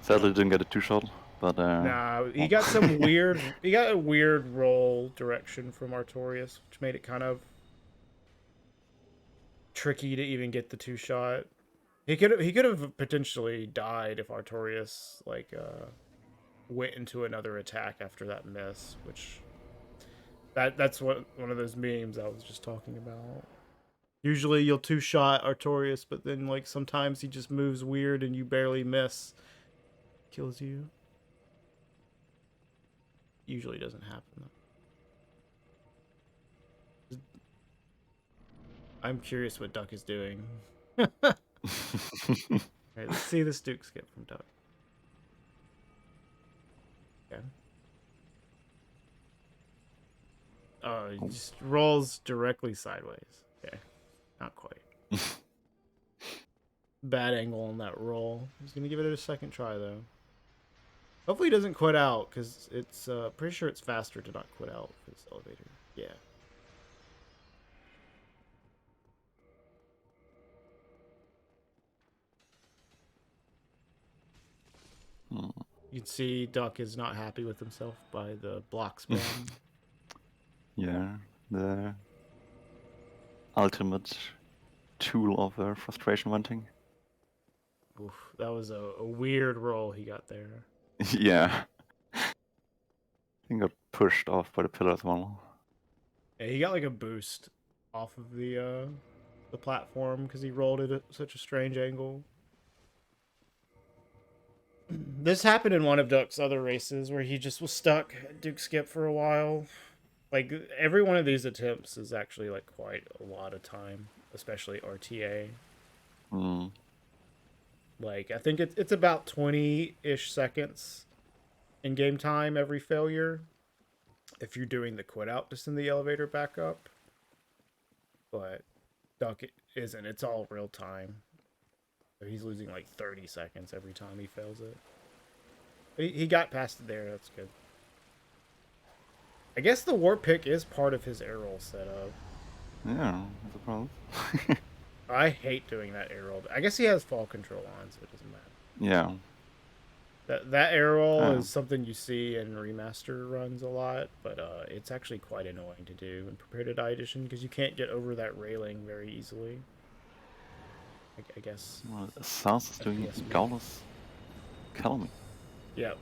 Sadly, didn't get a 2-shot, but Nah, he well. got some weird. He got a weird roll direction from Artorias, which made it kind of tricky to even get the 2-shot. He could have potentially died if Artorias like went into another attack after that miss, which that's what one of those memes I was just talking about. Usually you'll 2-shot Artorias, but then like sometimes he just moves weird and you barely miss, kills you. Usually doesn't happen. I'm curious what Duck is doing. Alright, let's see this Duke skip from Duck. Okay. Oh, he just rolls directly sideways. Okay. Not quite. Bad angle on that roll. He's gonna give it a second try though. Hopefully he doesn't quit out, because it's pretty sure it's faster to not quit out for this elevator. Yeah. You can see Duck is not happy with himself by the block spam. Yeah, the ultimate tool of frustration venting. Oof, that was a weird roll he got there. Yeah. I think got pushed off by the pillar as well. Yeah, he got like a boost off of the platform because he rolled it at such a strange angle. This happened in one of Duck's other races where he just was stuck at Duke skip for a while. Like every one of these attempts is actually like quite a lot of time, especially RTA. Like I think it's about 20-ish seconds in game time every failure if you're doing the quit out to send the elevator back up. But Duck isn't. It's all real time. So he's losing like 30 seconds every time he fails it. But he got past it there. That's good. I guess the warp pick is part of his air roll setup. Yeah, that's a problem. I hate doing that air roll. I guess he has fall control on, so it doesn't matter. Yeah. That air roll is something you see in remaster runs a lot, but it's actually quite annoying to do in Prepare to Die Edition because you can't get over that railing very easily. I guess. Well, Saastutin Gaules Calmy. Yep.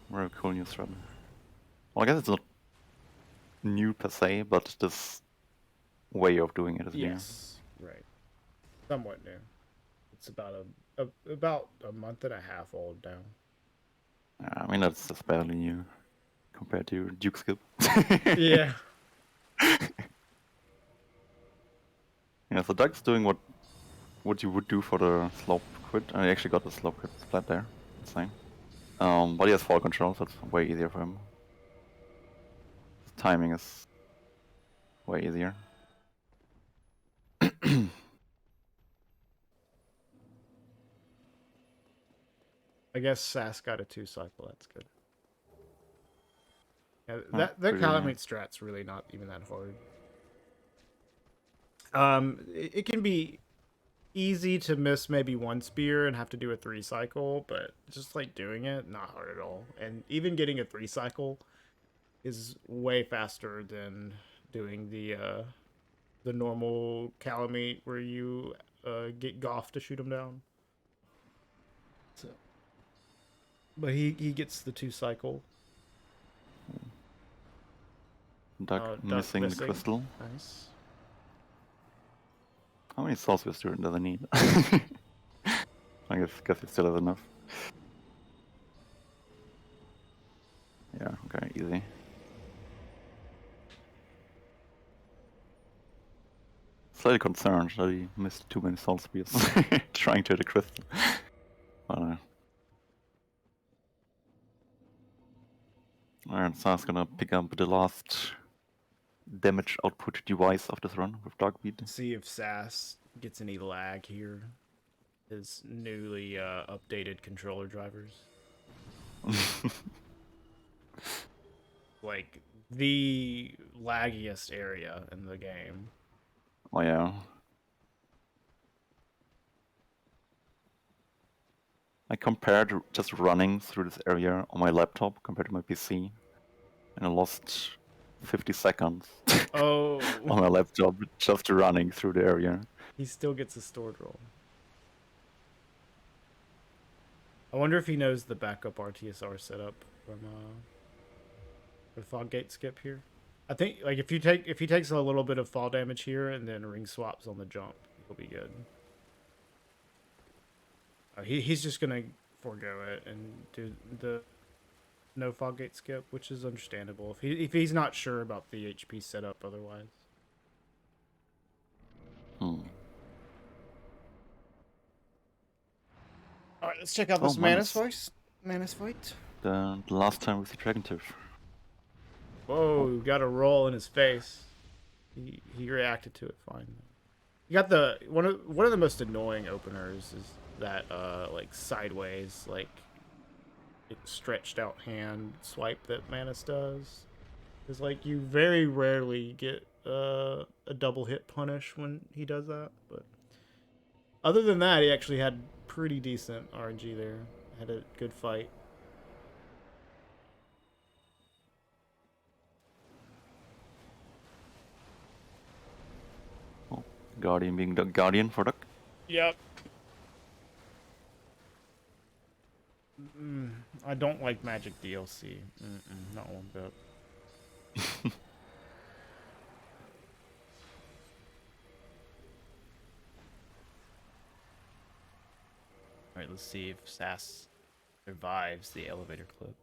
Very cool new thread. Well, I guess it's not new per se, but this way of doing it is new. Yes, right. Somewhat new. It's about a month and a half old now. I mean, that's just barely new compared to Duke skip. Yeah. Yeah, so Duck's doing what you would do for the slope quit. I actually got the slope quit splat there. Insane. But he has fall control, so it's way easier for him. His timing is way easier. I guess Sass got a 2-cycle. That's good. Yeah, that pretty calamite strat's really not even that hard. It can be easy to miss maybe one spear and have to do a 3-cycle, but just like doing it, not hard at all. And even getting a 3-cycle is way faster than doing the normal calamite where you get Goff to shoot him down. But he gets the 2 cycle. Duck Duck missing the crystal. Nice. How many souls does he need? I guess he still has enough. Yeah, okay, easy. Slightly concerned that he missed too many soul spears trying to hit a crystal. Alright, so I was gonna pick up the last damage output device of this run with Darkbeat. See if Sass gets any lag here. His newly updated controller drivers. Like the laggiest area in the game. Oh yeah. I compared just running through this area on my laptop compared to my PC, and I lost 50 seconds Oh, on my laptop just running through the area. he still gets a stored roll. I wonder if he knows the backup RTSR setup from the fog gate skip here. I think like if he takes a little bit of fall damage here and then ring swaps on the jump, he'll be good. He's just gonna forego it and do the no fog gate skip, which is understandable if he's not sure about the HP setup otherwise. Hmm. All right, let's check out this Manus fight. The last time with the Dragon Tooth. Whoa, got a roll in his face. He reacted to it fine. You got the one of the most annoying openers is that like sideways like stretched out hand swipe that Manus does. Because like you very rarely get a double hit punish when he does that, but other than that, he actually had pretty decent RNG there. Had a good fight. Guardian being the Guardian for Duck. Yep. I don't like Magic DLC. Not one bit. Alright, let's see if Sass survives the elevator clip.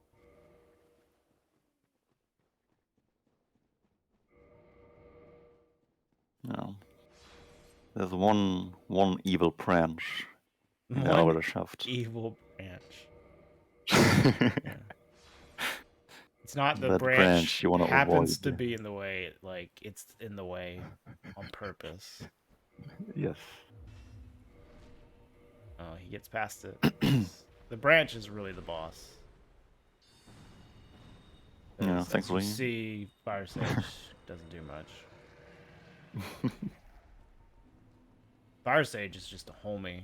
No. There's one evil branch in the elevator shaft. Evil branch. Yeah. It's not the That branch you wanna happens avoid. to be in the way, like it's in the way on purpose. Yes. Oh, he gets past it. The branch is really the boss. Yeah, As thankfully. you see, Fire Sage doesn't do much. Fire Sage is just a homie.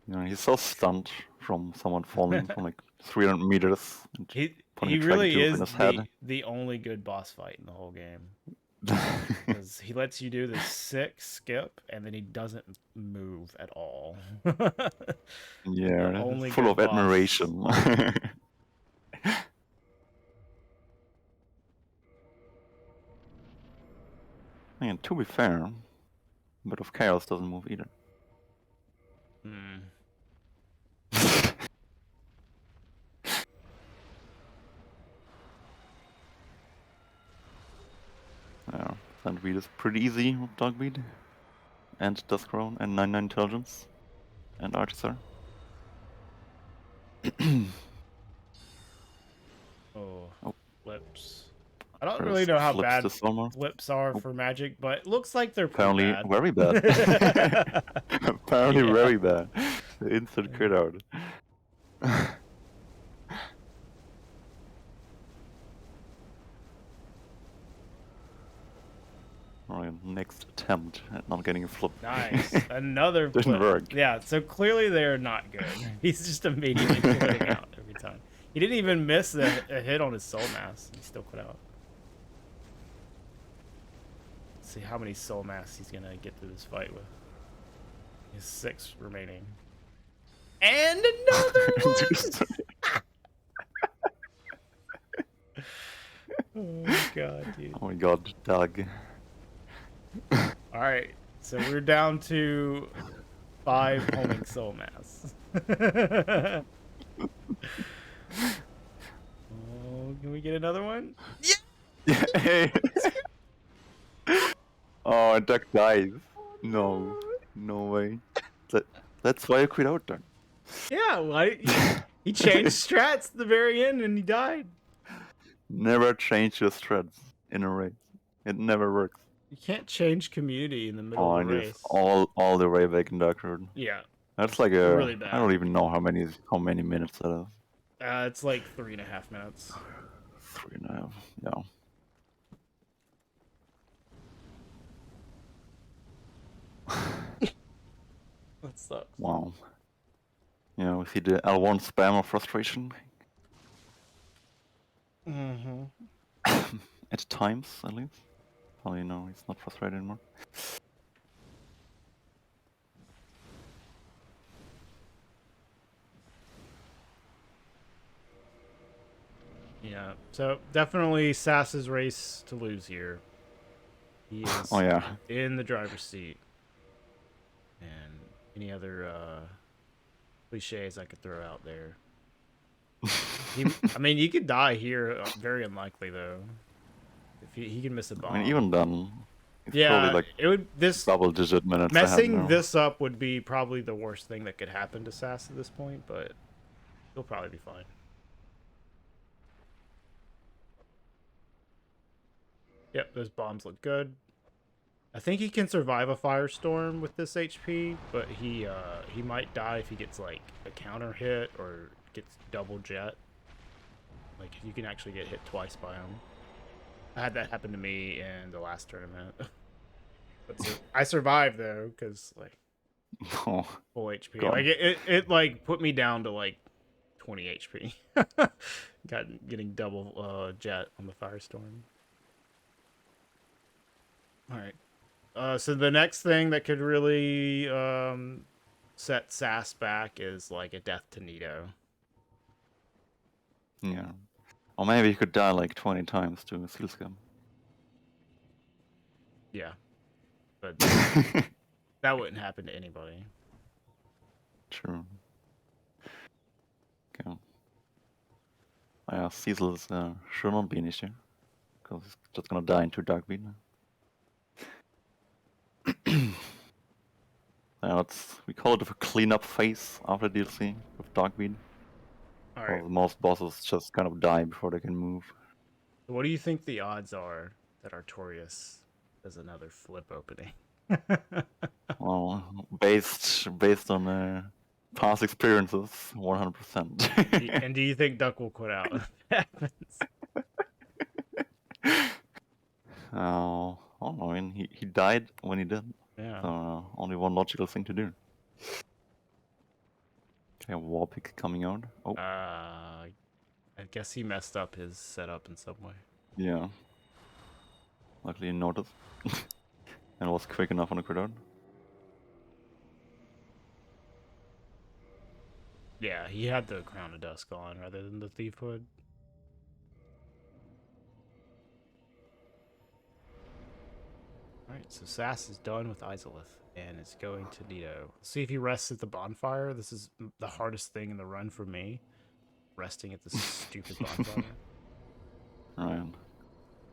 You know, he's so stunned from someone falling from like 300 meters. And He really is the only good boss fight in the whole game. Because he lets you do this sick skip and then he doesn't move at all. Yeah, only full of good boss. admiration. And to be fair, but of Chaos doesn't move either. Yeah, Sandweed is pretty easy with Dogbeat. And Duskrown and 99 Intelligence. And Artisan. Flips. I don't really know how bad this flips are for Magic, but it looks like they're apparently pretty very bad. Apparently Yeah. very bad. The instant crit out. Alright, next attempt at not getting a flip. Nice. Another Didn't flip. work. Yeah, so clearly they're not good. He's just immediately quitting out every time. He didn't even miss a hit on his soul mass. He still quit out. Let's see how many soul mass he's gonna get through this fight with. He has 6 remaining. And another one! Oh god, dude. Oh my god, Doug. Alright, so we're down to 5 homing soul mass. Oh, can we get another one? Yeah! Hey. Oh, Doug dies. No. No way. That's why I quit out, Doug. Yeah, why? He changed strats at the very end and he died. Never change your strats in a race. It never works. You can't change community in the middle Oh, of and a it's race. all the way back in Darkroad. Yeah, That's like a really I bad. don't even know how many minutes that is. It's like 3.5 minutes. 3.5. Yeah. That sucks. Wow. Yeah, we see the L1 spam of frustration. Mm-hmm. At times, at least. Well, you know, he's not frustrated anymore. Yeah, so definitely Sass's race to lose here. He is Oh yeah. in the driver's seat. And any other cliches I could throw out there. I mean, you could die here. Very unlikely though. If he can miss a bomb. I mean, even then, it's yeah, probably like it would double-digit minutes ahead messing now. this up would be probably the worst thing that could happen to Sass at this point, but he'll probably be fine. Yep, those bombs look good. I think he can survive a firestorm with this HP, but he might die if he gets like a counter hit or gets double jet. Like you can actually get hit twice by him. I had that happen to me in the last tournament. But I survived though, because like Oh, full HP. God. Like it like put me down to like 20 HP. Getting double jet on the firestorm. All right. So the next thing that could really set Sass back is like a death to Nito. yeah. Or maybe he could die like 20 times to a seal scam. Yeah. But that wouldn't happen to anybody. True. Okay. Yeah, Cecil should not be an issue. Because he's just gonna die into Darkbeat now. Yeah, we call it a cleanup phase after DLC with Darkbeat. All right. Most bosses just kind of die before they can move. What do you think the odds are that Artorias does another flip opening? Well, based on past experiences, 100%. And do you think Duck will quit out if that happens? Oh, I don't know. I mean, he died when he did. Yeah. So only one logical thing to do. Okay, a wall pick coming out. Oh, I guess he messed up his setup in some way. yeah. Luckily he noticed. And was quick enough on the crit out. Yeah, he had the Crown of Dusk on rather than the Thief Hood. Alright, so Sass is done with Izalith and is going to Nito. See if he rests at the bonfire. This is the hardest thing in the run for me. Resting at this stupid bonfire. Right.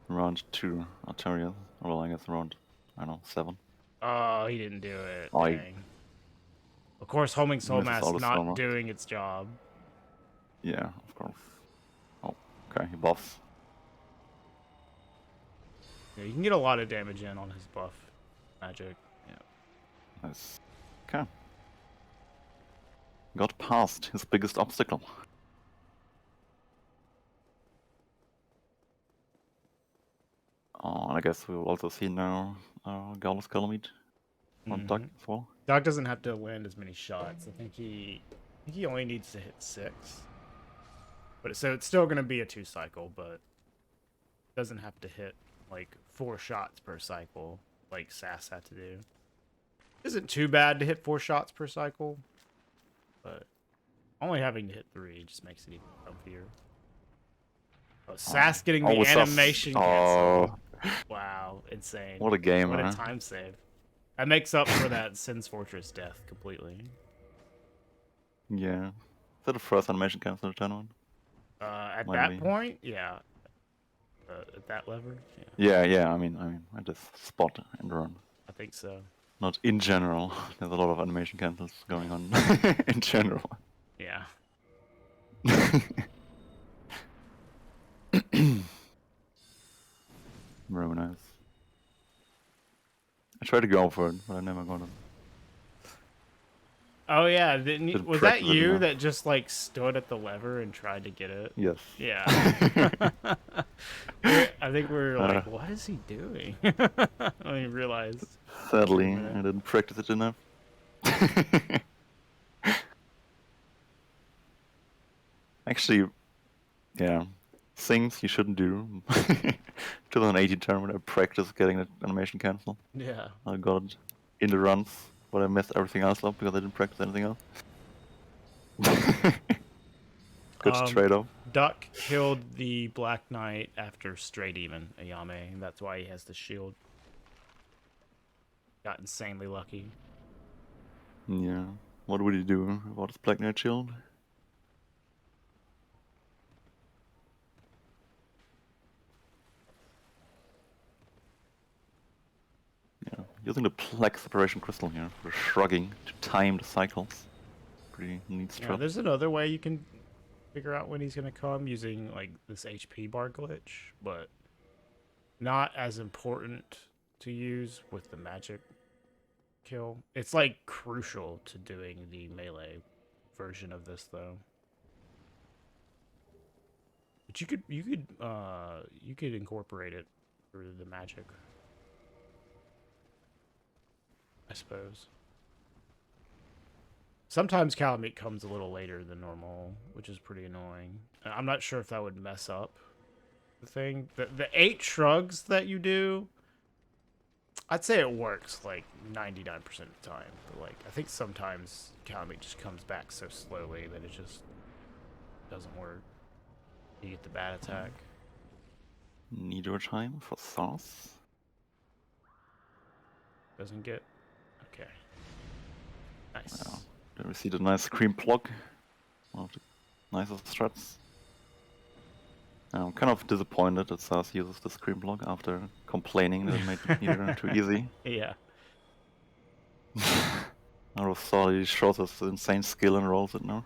Round 2 Arterias. Well, I guess round, I don't know, 7. Oh, he didn't do it. Oh, Dang. Of course, Homing Soul misses Mass all the not Soul Mass. doing its job. Yeah, of course. Oh, okay, he buffs. Yeah, you can get a lot of damage in on his buff magic. Yeah. Nice. Okay. Got past his biggest obstacle. Oh, and I guess we will also see now Gallus Calamite on Duck as well. Doc doesn't have to land as many shots. I think he only needs to hit 6. But so it's still gonna be a 2 cycle, but doesn't have to hit like 4 shots per cycle like Sass had to do. Isn't too bad to hit 4 shots per cycle, but Only having to hit 3 just makes it even comfier. Oh, Sass getting Oh, the Sass. animation cancel. Wow, insane. What a game, What a man. time save. That makes up for that Sin's Fortress death completely. Yeah. Is that the first animation cancel in turn one? At Might that be. point, yeah. At that lever, Yeah. I mean, at this spot in the run. I think so. Not in general. There's a lot of animation cancels going on in general. Yeah. Very nice. I tried to go for it, but I never got it. Oh yeah, didn't you, Didn't was that practice it you enough. that just like stood at the lever and tried to get it? Yes. Yeah. I think we're like, what is he doing? I don't even realize. Sadly, I didn't practice it enough. Actually, yeah, things you shouldn't do. 2018 tournament, I practiced getting the animation cancel. Yeah. I got it in the runs, but I messed everything else up because I didn't practice anything else. Good trade-off. Duck killed the Black Knight after straight even Ayame, and that's why he has the shield. Got insanely lucky. Yeah. What would he do about his Black Knight shield? Yeah. Using the Plague Separation Crystal here for shrugging to time the cycles. Pretty neat Yeah, strat. there's another way you can figure out when he's gonna come using like this HP bar glitch, but not as important to use with the magic kill. It's like crucial to doing the melee version of this though. But you could incorporate it through the magic, I suppose. Sometimes Calamite comes a little later than normal, which is pretty annoying. I'm not sure if that would mess up the thing. The 8 shrugs that you do, I'd say it works like 99% of the time. But like, I think sometimes Calamite just comes back so slowly that it just doesn't work. You get the bad attack. Neither time for Sauce. Doesn't get... Okay. Nice. Yeah. There we see the nice scream block. One of the nicest strats. I'm kind of disappointed that Sas uses the scream block after complaining that it made Neither too easy. Yeah. I would have thought he shows us insane skill and rolls it now.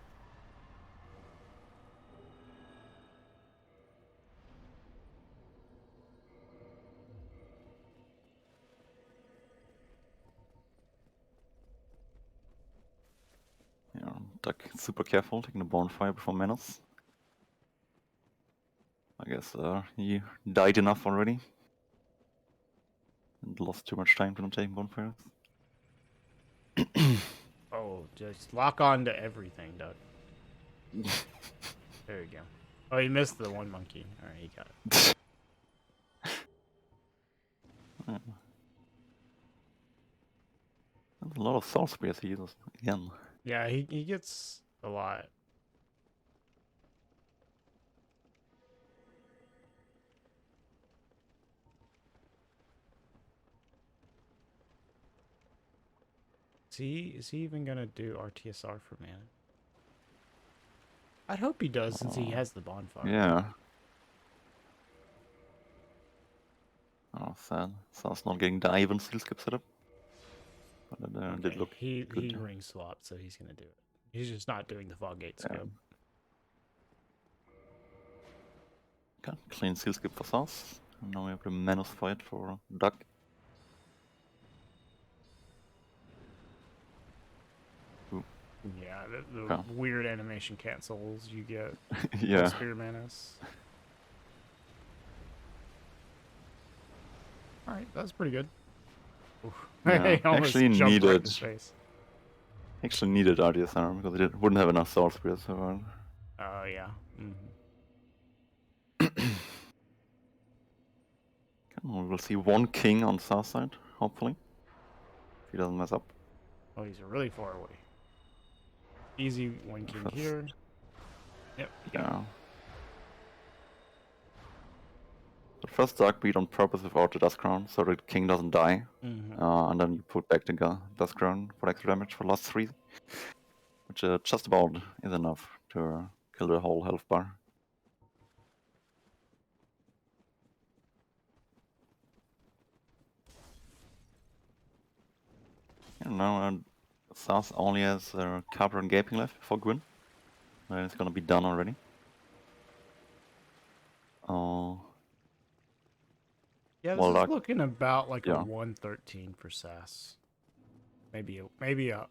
Yeah, Duck super careful, taking the bonfire before Menace. I guess he died enough already. And lost too much time to not taking bonfires. Oh, just lock on to everything, Doug. There you go. Oh, he missed the one monkey. Alright, he got it. There's a lot of soul spears he uses again. Yeah, he gets a lot. Is he even gonna do RTSR for mana? I'd hope he does since he has the bonfire. Yeah. Oh, sad. Sauce not getting the Ivan seal skip setup. But it did look he good. ring swapped, so he's gonna do it. He's just not doing the Foggate skip. Okay, clean seal skip for Sauce. And now we have the Menace fight for Duck. Yeah, the weird animation cancels you get. Yeah. Spear Menace. Alright, that's pretty good. Yeah, He almost actually jumped right in needed. his face. Actually needed RDSR because it wouldn't have enough soul spears. So. Oh yeah. We will see one king on South side, hopefully. If he doesn't mess up. Oh, he's really far away. Easy 1 king First. here. Yep. You got it. Yeah. But first Dark Beat on purpose without the Dust Crown, so the king doesn't die. Mhm. And then you put back the Dust Crown for extra damage for last 3. Which just about is enough to kill the whole health bar. And now Sas only has Carper and Gaping left for Gwyn. And it's gonna be done already. Oh. Yeah, this Well, is like, looking about like a yeah. 113 for SAS. Maybe a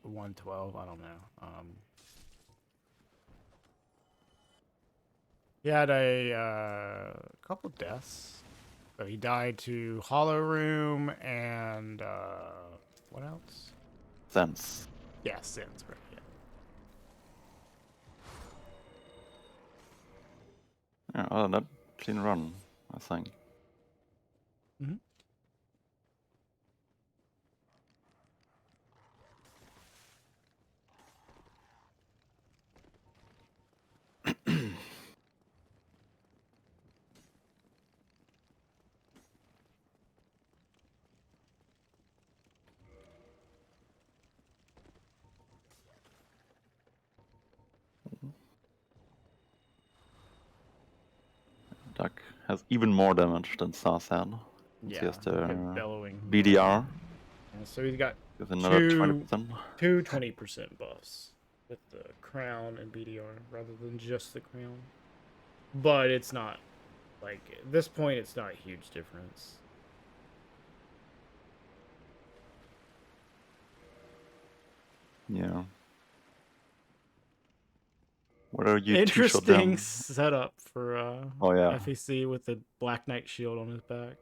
112. I don't know. He had a couple deaths. So he died to Hollow Room and what else? Sense. Yeah, Sins, right? Yeah. Yeah, other than that, clean run, I think. Mhm. Duck has even more damage than Sas had. Yeah, He has he kept the bellowing. BDR Yeah, so he's got with another 20%. two 20% buffs with the crown and BDR rather than just the crown. But it's not, like, at this point, it's not a huge difference. Yeah. What are you two-shot Interesting down? setup for Oh yeah. FEC with the Black Knight shield on his back.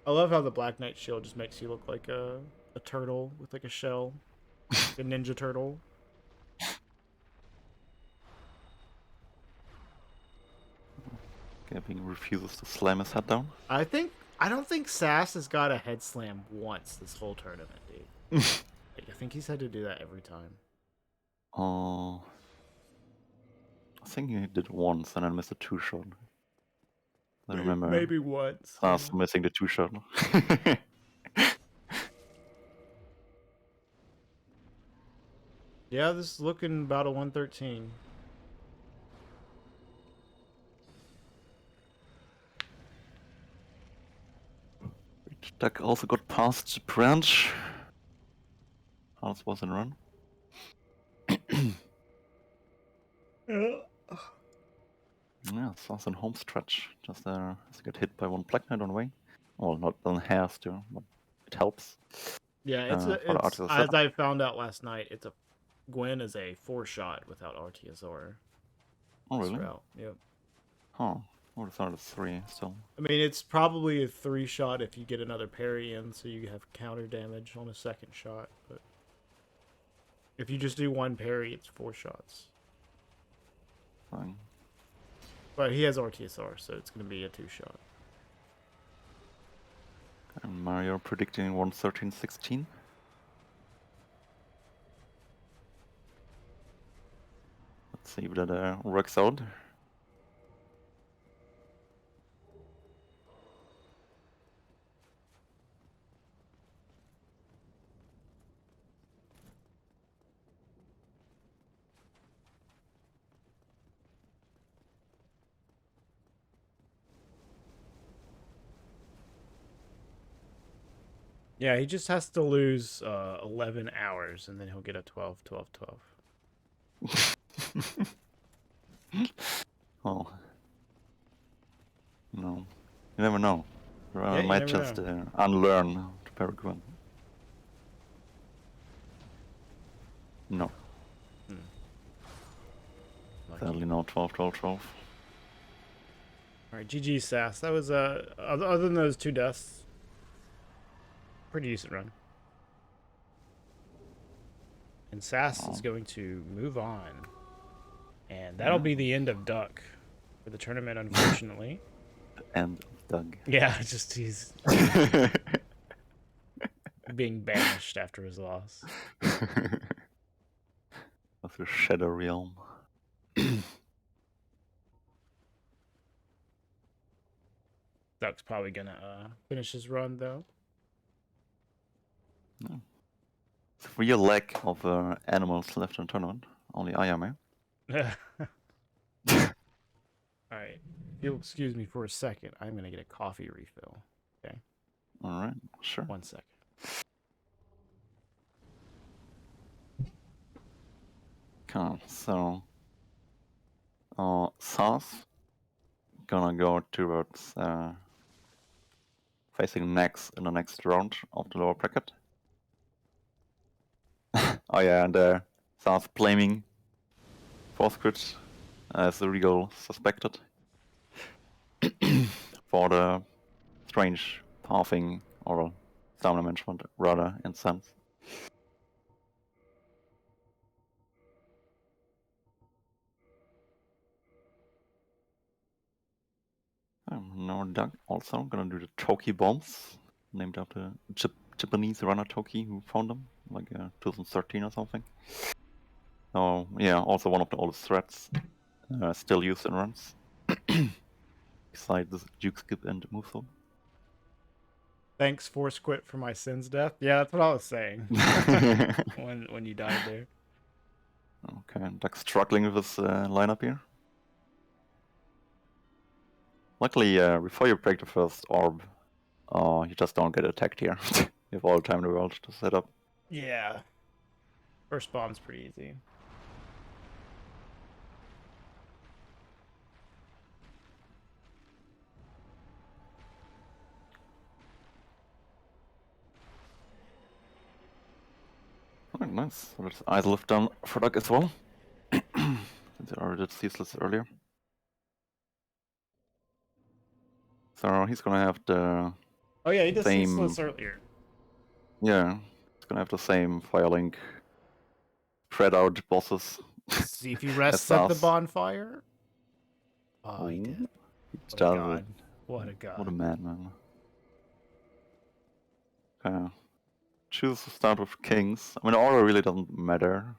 I love how the Black Knight shield just makes you look like a turtle with like a shell, like a ninja turtle. Gaping refuses to slam his head down. I don't think Sass has got a head slam once this whole tournament, dude. Like, I think he's had to do that every time. Oh. I think he did once and then missed a 2-shot. I remember Maybe once. Sas missing the 2-shot. Yeah, this is looking about a 113. Duck also got past the branch. House was in run. Yeah, Sas in home stretch. Just has to get hit by one Black Knight on the way. Well, not has to, but it helps. Yeah, for the it's Artisan as setup. I found out last night. Gwen is a 4-shot without RTSR. Oh This really? route. Yep. Huh. I would have thought it was 3 still. I mean, it's probably a 3-shot if you get another parry in, so you have counter damage on a second shot. But if you just do one parry, it's 4 shots. Fine. But he has RTSR, so it's going to be a 2-shot. And Mario predicting 113.16. Let's see if that works out. Yeah, he just has to lose 11 hours, and then he'll get a 12, 12, 12. Oh. No. You never know. Yeah, you might never just know. unlearn to Paragon. No. Sadly no, 12, 12, 12. Alright, GG Sass. That was, other than those 2 deaths, pretty decent run. And Sass is going to move on. And that'll be the end of Duck for the tournament, unfortunately. And Doug. Yeah, just he's being banished after his loss. Of the Shadow Realm. Duck's probably gonna finish his run though. No. It's a real lack of animals left in tournament. Only I am here. Alright. If you'll excuse me for a second, I'm gonna get a coffee refill. Okay. Alright, sure. 1 second. Okay, so Saath gonna go towards facing next in the next round of the lower bracket. Oh yeah, and Saath blaming fourth crit as the regal suspected for the strange pathing or stamina management rather in sense. Now Doug also gonna do the Toki bombs, named after Japanese runner Toki who found them, like 2013 or something. So yeah, also one of the oldest threats, still used in runs. Besides the juke skip and move zone. Thanks, Force Quit, for my sins death. Yeah, that's what I was saying. when you died there. Okay, Doug's struggling with this lineup here. Luckily, before you break the first orb, you just don't get attacked here. You have all the time in the world to set up. Yeah. First bomb's pretty easy. Alright, nice. So let's eyes lift down for Doug as well. Since I already did Ceaseless earlier. So he's gonna have the Oh yeah, he did same... Ceaseless earlier. Yeah, he's gonna have the same Firelink spread out bosses. See if he rests As at the Saath. bonfire. Oh, he did. What a god. What a god. What a madman. Okay. Choose to start with kings. I mean, order really doesn't matter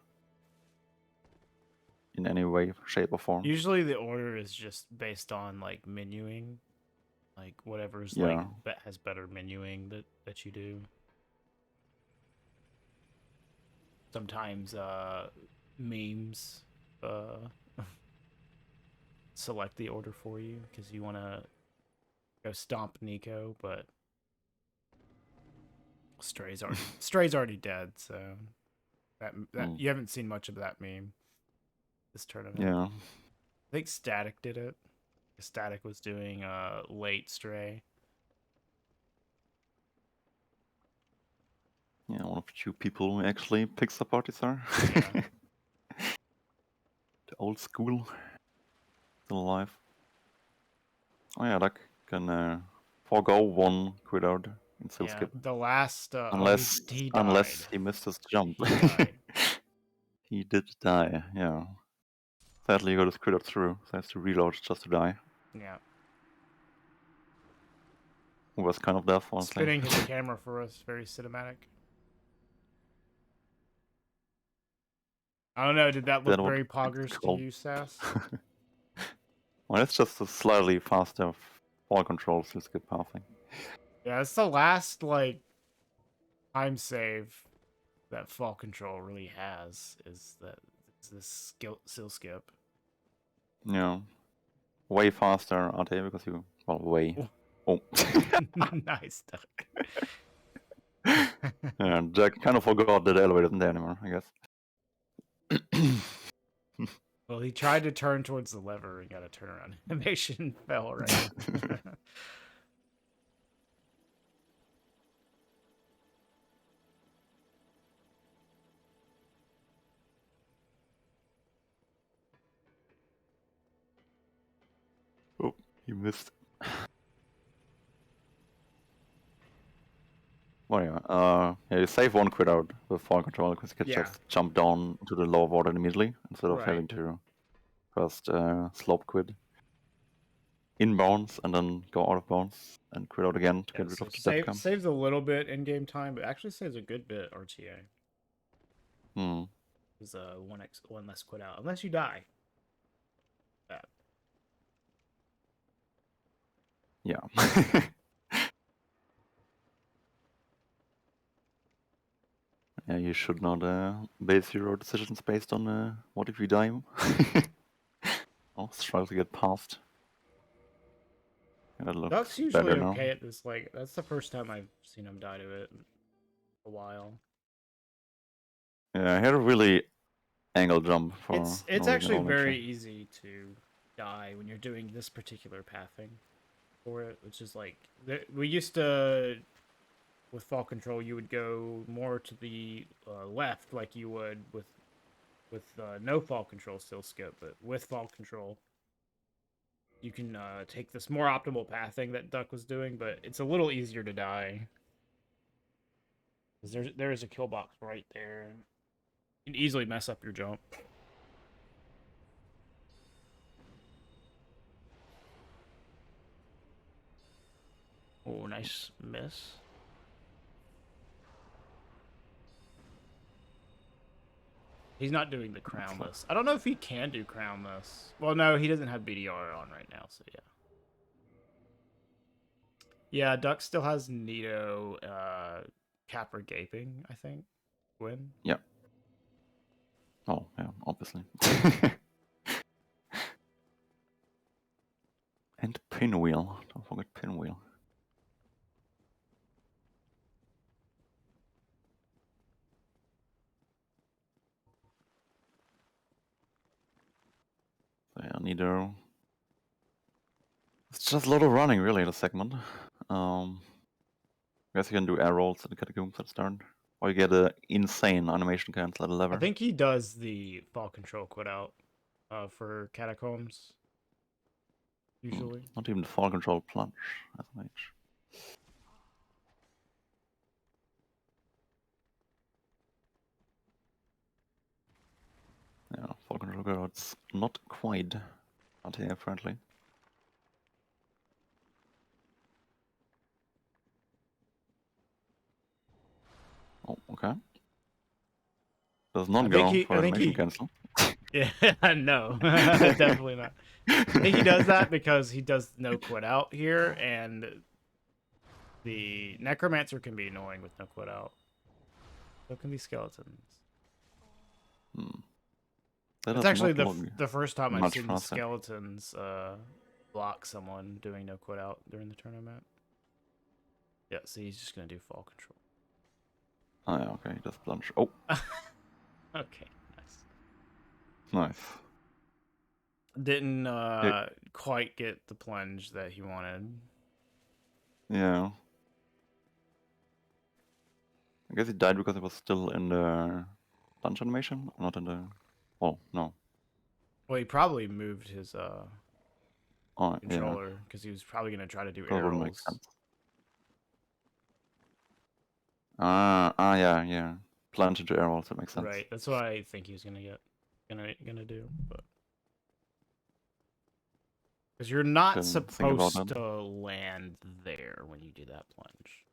in any way, shape, or form. Usually the order is just based on like menuing, like whatever's Yeah. like has better menuing that you do. Sometimes memes select the order for you because you want to go stomp Nico, but Stray's already dead, so that you haven't seen much of that meme this tournament. Yeah. I think Static did it. Static was doing late Stray. Yeah, one of the few people who actually picks up Artisar. Yeah. The old school. Still alive. Oh yeah, that can forego one quit out in skill skip. The last unless he unless he missed his jump. He died. He did die, yeah. Sadly he got his crit out through, so he has to reload just to die. Yeah. It was kind of death, honestly. Spinning his camera for us, very cinematic. I don't know, did that look very poggers to you, Sass? Well, it's just a slightly faster fall control skill skip pathing. Yeah, it's the last, like, time save that fall control really has, is this skill skip. Yeah. Way faster, aren't they? Because you... Well, way. Oh. Nice, Duck. Yeah, Jack kind of forgot that the elevator isn't there anymore, I guess. Well, he tried to turn towards the lever and got a turnaround animation, fell right. Oh, you missed. Well, yeah, you save one quit out with fall control because you can just jump down to the lower water immediately instead of having to first slope quit. in bounds and then go out of bounds and quit out again to Yeah, get rid so of the death cam. saves a little bit in game time, but actually saves a good bit RTA. Hmm. Is one less quit out unless you die. Bad. Yeah. Yeah, you should not base your decisions based on what if you die. Oh, struggle to get past. Yeah, that looks Duck's usually better now. okay at this. Like that's the first time I've seen him die to it in a while. Yeah, I had a really angle jump for It's no reason actually at all, very easy to die when you're doing this particular pathing for it, which is like we used to with fall control. You would go more to the left, like you would with no fall control still skip, but with fall control you can take this more optimal pathing that Duck was doing, but it's a little easier to die because there is a kill box right there. You can easily mess up your jump. Oh, nice miss. He's not doing the crownless. I don't know if he can do crownless. Well, no, he doesn't have BDR on right now, so yeah. Yeah, Duck still has Nito, Capra Gaping, I think. Win. Yeah. Oh, yeah, obviously. And pinwheel. Don't forget pinwheel. So yeah, neither. It's just a lot of running, really, the segment. I guess you can do air rolls at the catacombs at start. Or you get an insane animation cancel at a lever. I think he does the fall control quit out for Catacombs. Usually. Not even the fall control plunge as an H. Yeah, fall control guards not quite anti-air friendly. Oh, okay. Does not go for animation cancel. Yeah, no, definitely not. I think he does that because he does no quit out here, and the Necromancer can be annoying with no quit out. So can these skeletons. That It's does actually not look the first time I've much seen the faster. skeletons block someone doing no quit out during the tournament. Yeah, see, he's just gonna do fall control. Oh yeah, okay, he does plunge. Oh, Okay, nice. nice. Didn't quite get the plunge that he wanted. Yeah. I guess he died because he was still in the plunge animation, not in the. Oh no. Well, he probably moved his Oh yeah. controller because he was probably gonna try to do That wouldn't make arrows. sense. Yeah, yeah. Plunge into air rolls, that makes sense. Right, that's what I think he was gonna do, but because you're not Didn't think about supposed that. to land there when you do that plunge.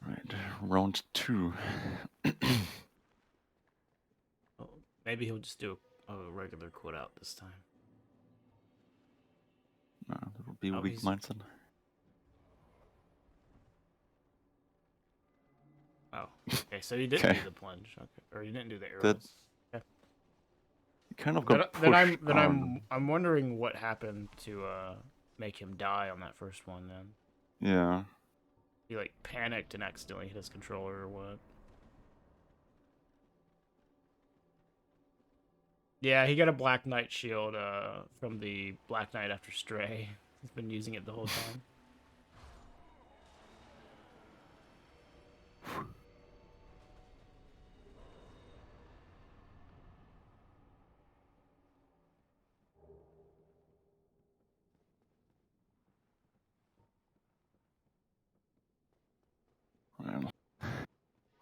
Right, round 2. Oh, maybe he'll just do a regular quit out this time. That would be a Oh, weak he's- mindset. Oh, okay. So he didn't do the plunge, okay, or he didn't do the arrows. Okay. He kind of got pushed. I'm wondering what happened to make him die on that first one. Then Yeah. he like panicked and accidentally hit his controller or what? Yeah, he got a Black Knight shield from the Black Knight after Stray. He's been using it the whole time.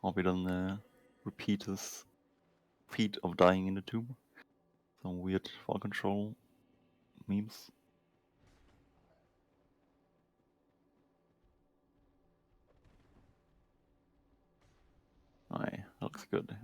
hope he doesn't repeat his feat of dying in the tomb. Some weird fall control memes. Aye, looks good.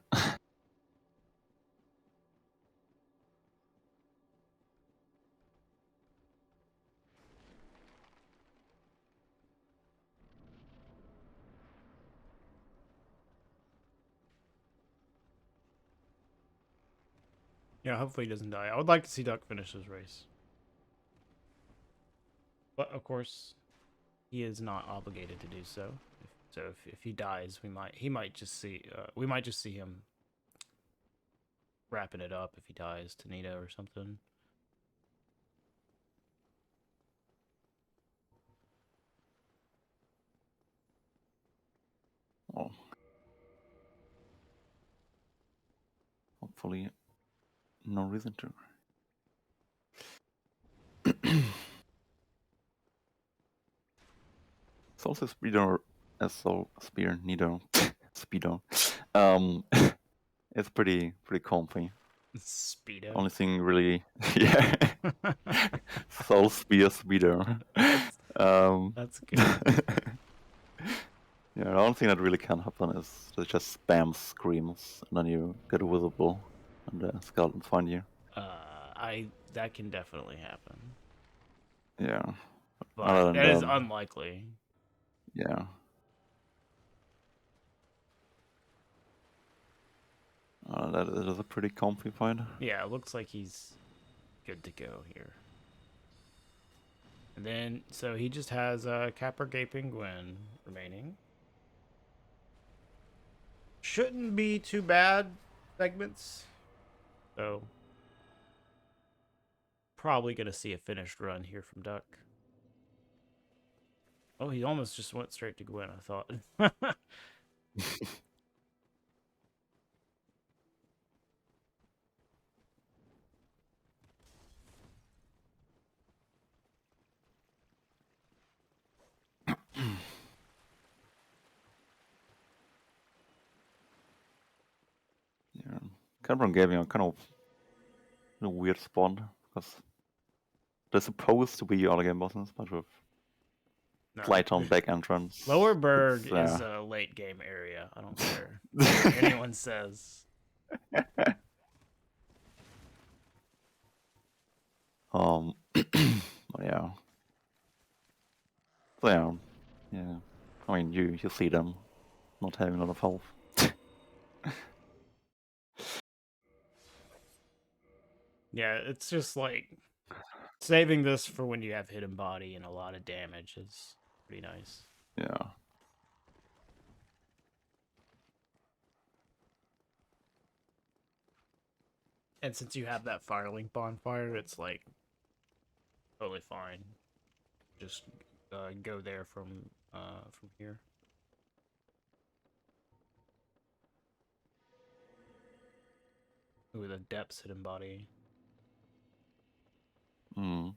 Yeah, hopefully he doesn't die. I would like to see Duck finish his race. But of course, he is not obligated to do so. So if he dies, we might just see him wrapping it up if he dies to Nito or something. Oh. Hopefully, no reason to. Soul's Speeder, Soul Spear, Nido, Speedo. It's pretty comfy. Speedo. Only thing really, yeah. Soul Spear Speeder. That's good. Yeah, the only thing that really can happen is they just spam screams and then you get visible and the skeleton find you. That can definitely happen. Yeah. But that is unlikely. Yeah. That is a pretty comfy fight. Yeah, it looks like he's good to go here. And then, so he just has Capra Gaping Gwen remaining. Shouldn't be too bad segments. So, probably going to see a finished run here from Duck. Oh, he almost just went straight to Gwen, I thought. Yeah. Cameron gave me a kind of a weird spawn because they're supposed to be all game bosses, but with light on back entrance. Lower Berg is a late game area. I don't care what anyone says. Yeah. So yeah. I mean, you see them not having a lot of health. Yeah, it's just like saving this for when you have hidden body and a lot of damage is pretty nice. Yeah. And since you have that Firelink bonfire, it's like totally fine. Just go there from here. With a depths hidden body. Mm.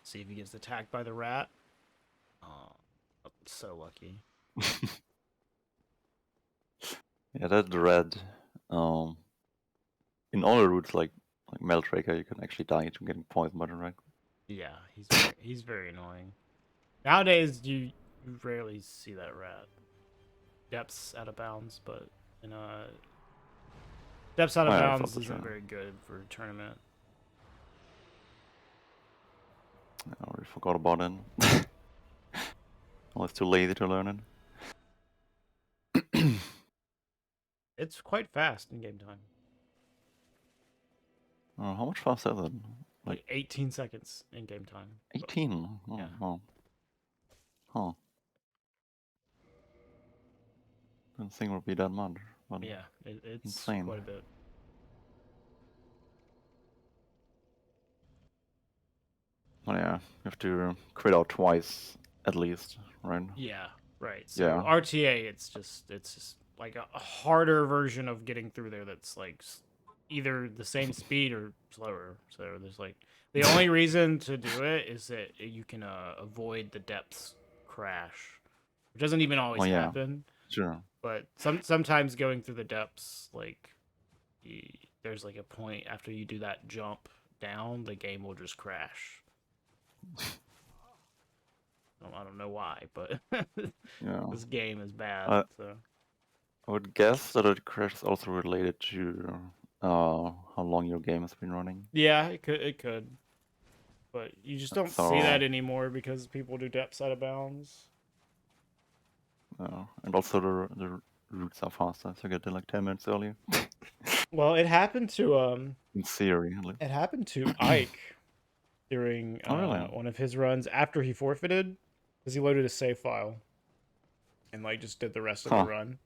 See if he gets attacked by the rat. Oh, so lucky. Yeah, that red. In all the routes like Meltraker, you can actually die to getting poisoned by the red. Yeah, he's very annoying. Nowadays, you rarely see that rat. Depths out of bounds, but depths out of bounds isn't very good for a tournament. I already forgot about it. I was too lazy to learn it. It's quite fast in game time. How much faster is it? Like 18 seconds in game time. 18? Oh, yeah. Wow. Huh. Didn't think it would be that much. But Yeah, it's insane. quite a bit. Well, yeah, you have to quit out twice at least, right? Yeah, right. So Yeah. RTA, it's just like a harder version of getting through there. That's like either the same speed or slower. So there's like the only reason to do it is that you can avoid the depths crash, which doesn't even always Oh, yeah. happen. Sure. But sometimes going through the depths, like there's like a point after you do that jump down, the game will just crash. I don't know why, but Yeah. this game is bad. So I would guess that it crashes also related to how long your game has been running. yeah, it could, but you just don't see So, that anymore because people do depths out of bounds. and also the routes are faster, so you get there like 10 minutes earlier. Well, it happened to In theory, at least. it happened to Ike during Oh, really? one of his runs after he forfeited because he loaded a save file and like just did the rest of the run,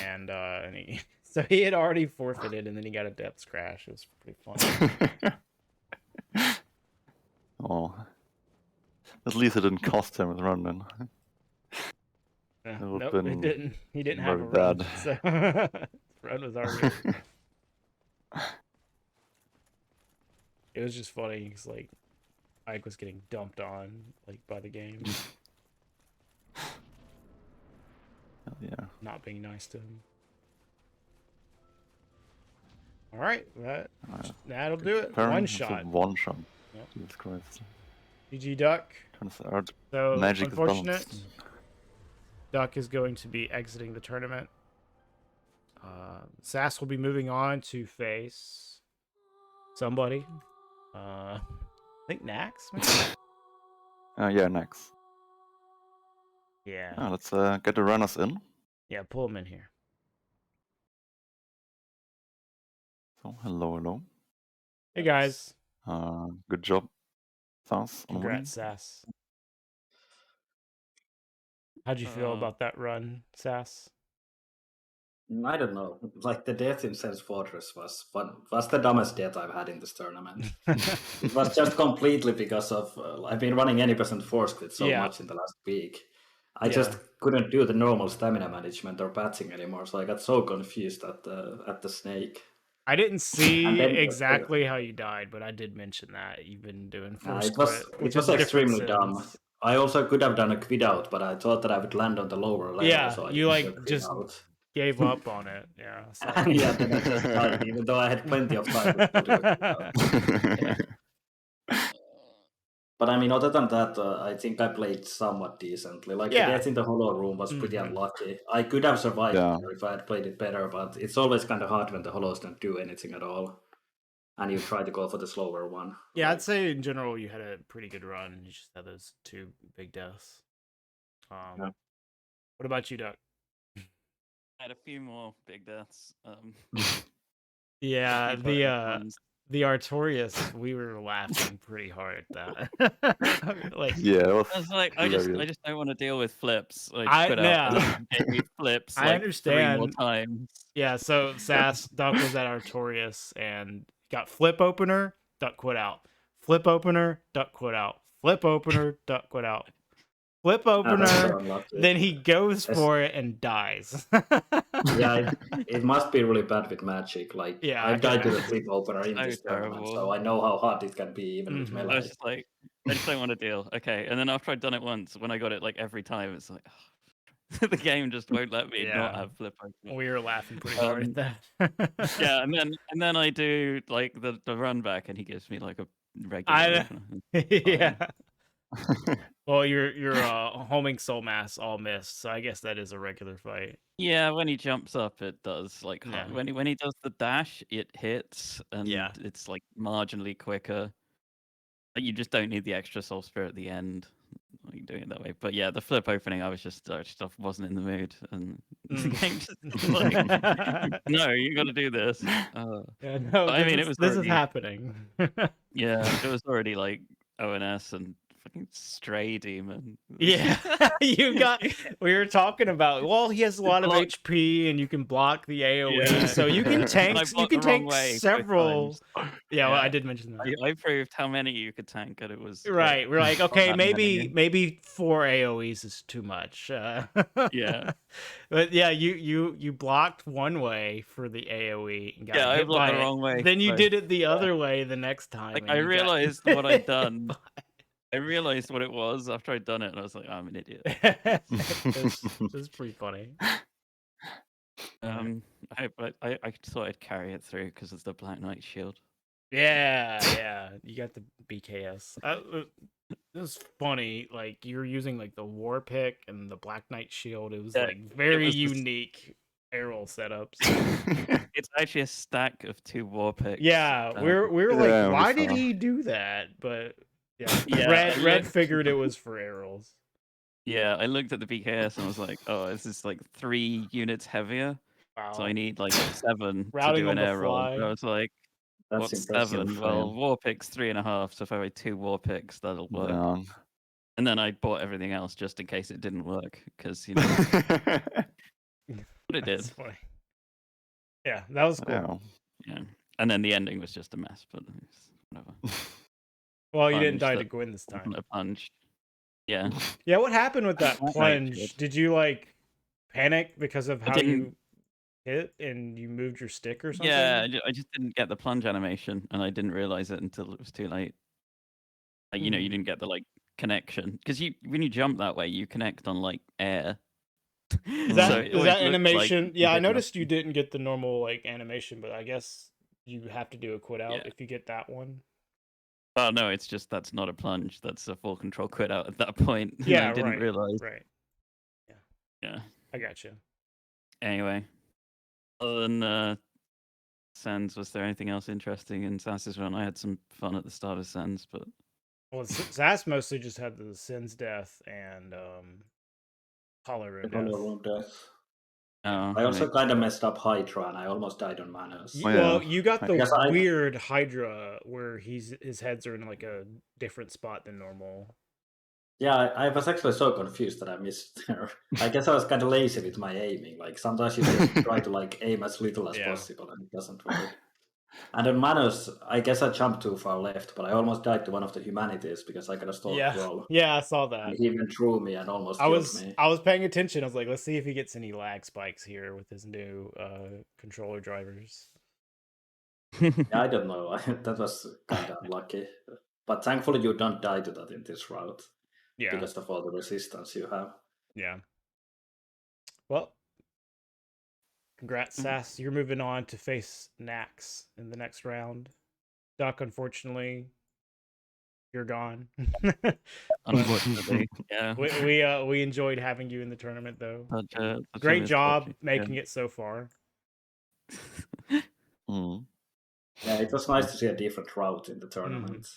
and he so he had already forfeited and then he got a depths crash. It was pretty funny. Oh, at least it didn't cost him his run then. Nope, it didn't. He didn't have a very run, bad. so his run was already. It was just funny because like Ike was getting dumped on like by the game. Yeah. Not being nice to him. All right, that'll do it. One shot. One shot. Yep. Jesus Christ. GG Duck. Turns out So magic is unfortunate. balanced. Duck is going to be exiting the tournament. Sass will be moving on to face somebody. I think Nax. Maybe? Yeah, next. Yeah. Let's get the runners in. Yeah, pull them in here. So, hello. Hey guys. Good job, Sass. Congrats, Sass. How'd you feel about that run, Sass? I don't know. Like the death in Sense Fortress was the dumbest death I've had in this tournament. It was just completely because of I've been running any percent force quit so much in the last week. I just couldn't do the normal stamina management or patching anymore, so I got so confused at the snake. I didn't see exactly how you died, but I did mention that you've been doing force quit. It was extremely dumb. I also could have done a quit out, but I thought that I would land on the lower level. Yeah, so I you like just gave up on it. Yeah. So. Yeah, then I just died, even though I had plenty of time to do it. But I mean, other than that, I think I played somewhat decently. Like the death in the hollow room was pretty unlucky. I could have survived there if I had played it better, but it's always kind of hard when the hollows don't do anything at all, and you try to go for the slower one. Yeah, I'd say in general you had a pretty good run. You just had those two big deaths. What about you, Duck? I had a few more big deaths. Yeah, the Artorias, we were laughing pretty hard at that. Like, yeah, I was like, I just don't want to deal with flips. Flips. I understand. 3 more times. Yeah, so Sass, Duck was at Artorias and got flip opener, Duck quit out. Flip opener, Duck quit out. Flip opener, Duck quit out. Flip opener, then he goes for it and dies. Yeah, it must be really bad with magic. Like, I died to the flip opener in this tournament, so I know how hard it can be even with melee. I was just like, I just don't want to deal. Okay, and then after I'd done it once, when I got it like every time, it's like, the game just won't let me not have flip opener. We were laughing pretty hard at that. Yeah, and then I do like the run back, and he gives me like a regular. Yeah. Well, your homing soul mass all missed, so I guess that is a regular fight. Yeah, when he jumps up, it does. Like when he does the dash, it hits, and it's like marginally quicker. Like, you just don't need the extra soul spirit at the end. Like, doing it that way. But yeah, the flip opening, I just wasn't in the mood, and the game just like, no, you got to do this. Yeah, no, I mean, this is happening. Yeah, it was already like ONS and fucking stray demon. Yeah, you got. We were talking about. Well, he has a lot of block- HP, and you can block the AOE, Yeah. so you can tank. I You blocked can the wrong tank way both several. times. Yeah, well, Yeah. I did mention that. I proved how many you could tank, and it was Right. We're like, okay, that many. maybe 4 AOEs is too much. Yeah. But yeah, you blocked one way for the AOE and got Yeah, I hit blocked by the it. wrong way Then you both. did it the other way the next time. Like and I you got realized what I'd hit done. by- I realized what it was after I'd done it, and I was like, I'm an idiot. It's pretty funny. I thought I'd carry it through because of the Black Knight shield. Yeah, you got the BKS. It was funny. Like you were using like the War Pick and the Black Knight shield. It was like very unique arrow setups. It's actually a stack of 2 war picks. Yeah, we were like, Yeah, why we did saw. he do that? But Yeah, Red figured it was for arrows. Yeah, I looked at the BKS and I was like, oh, this is like 3 units heavier. Wow. So I need like 7 Routing to do on an the air roll. fly. And I was like, That's what's impressive. 7? Well, war picks 3.5. So if I had 2 war picks, that'll work. Yeah. And then I bought everything else just in case it didn't work, because you know. But it did. That's funny. Yeah, that was cool. Yeah. And then the ending was just a mess, but whatever. Well, you didn't Plunge die to that Gwyn this time. wasn't a punch. Yeah. Yeah, what happened with that Right, plunge? good. Did you like panic because of how didn't- you hit and you moved your stick or something? Yeah, I just didn't get the plunge animation, and I didn't realize it until it was too late. Like, you know, you didn't get the like connection, because when you jump that way, you connect on like air. Is that, So it is always that looked animation? like Yeah, I big enough. noticed you didn't get the normal like animation, but I guess you have to do a quit out Yeah. if you get that one. Oh no, it's just that's not a plunge. That's a full control quit out at that point. And Yeah, I didn't right. realize. Right. Yeah. I got you. Anyway, other than Sens, was there anything else interesting in Sass's run? I had some fun at the start of Sens, but Well, Sass mostly just had the Sin's death and Hollow Room death. Hollow Room death. oh, I also right. kind of messed up Hydra, and I almost died on Manos. Oh, yeah. Well, you got the Because I- weird Hydra where his heads are in like a different spot than normal. Yeah, I was actually so confused that I missed there. I guess I was kind of lazy with my aiming. Like sometimes you just try to like aim as little as Yeah. possible, and it doesn't work. And on Manos, I guess I jumped too far left, but I almost died to one of the humanities because I got a stalk roll. Yeah, I saw that. And he even threw me and almost I killed was me. I was paying attention. I was like, let's see if he gets any lag spikes here with his new controller drivers. Yeah, I don't know. That was kind of unlucky. But thankfully, you don't die to that in this route. Yeah. Because of all the resistance you have. Yeah. Well, congrats, Sass. You're moving on to face Nax in the next round. Duck, unfortunately, you're gone. Unfortunately, yeah. We enjoyed having you in the tournament, though. Great job making it so far. Yeah, it was nice to see a different route in the tournament.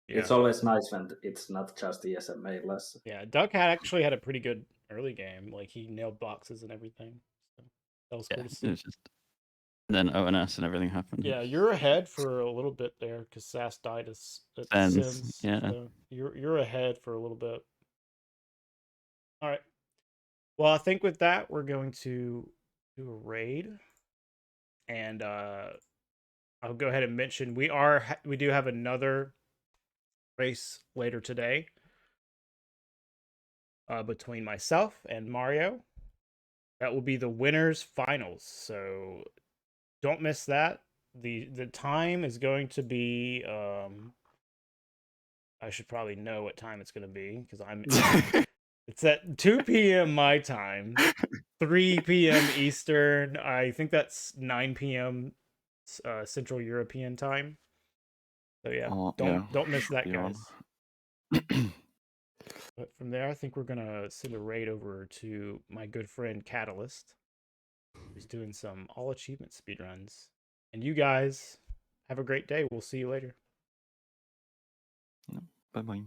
Yeah. It's always nice when it's not just ESMA less. Yeah, Duck actually had a pretty good early game. Like he nailed boxes and everything. So that was cool to see. It was just... Then ONS and everything happened. Yeah, you're ahead for a little bit there because Sass died at Sens, Sims. yeah. So you're ahead for a little bit. All right. Well, I think with that we're going to do a raid, and I'll go ahead and mention we do have another race later today between myself and Mario. That will be the winners finals, so don't miss that. The time is going to be I should probably know what time it's going to be because it's at 2 p.m. my time, 3 p.m. Eastern. I think that's 9 p.m. Central European time. So yeah, don't miss that, guys. But from there, I think we're gonna send a raid over to my good friend Catalyst, who's doing some all achievement speedruns. And you guys have a great day. We'll see you later. Bye bye.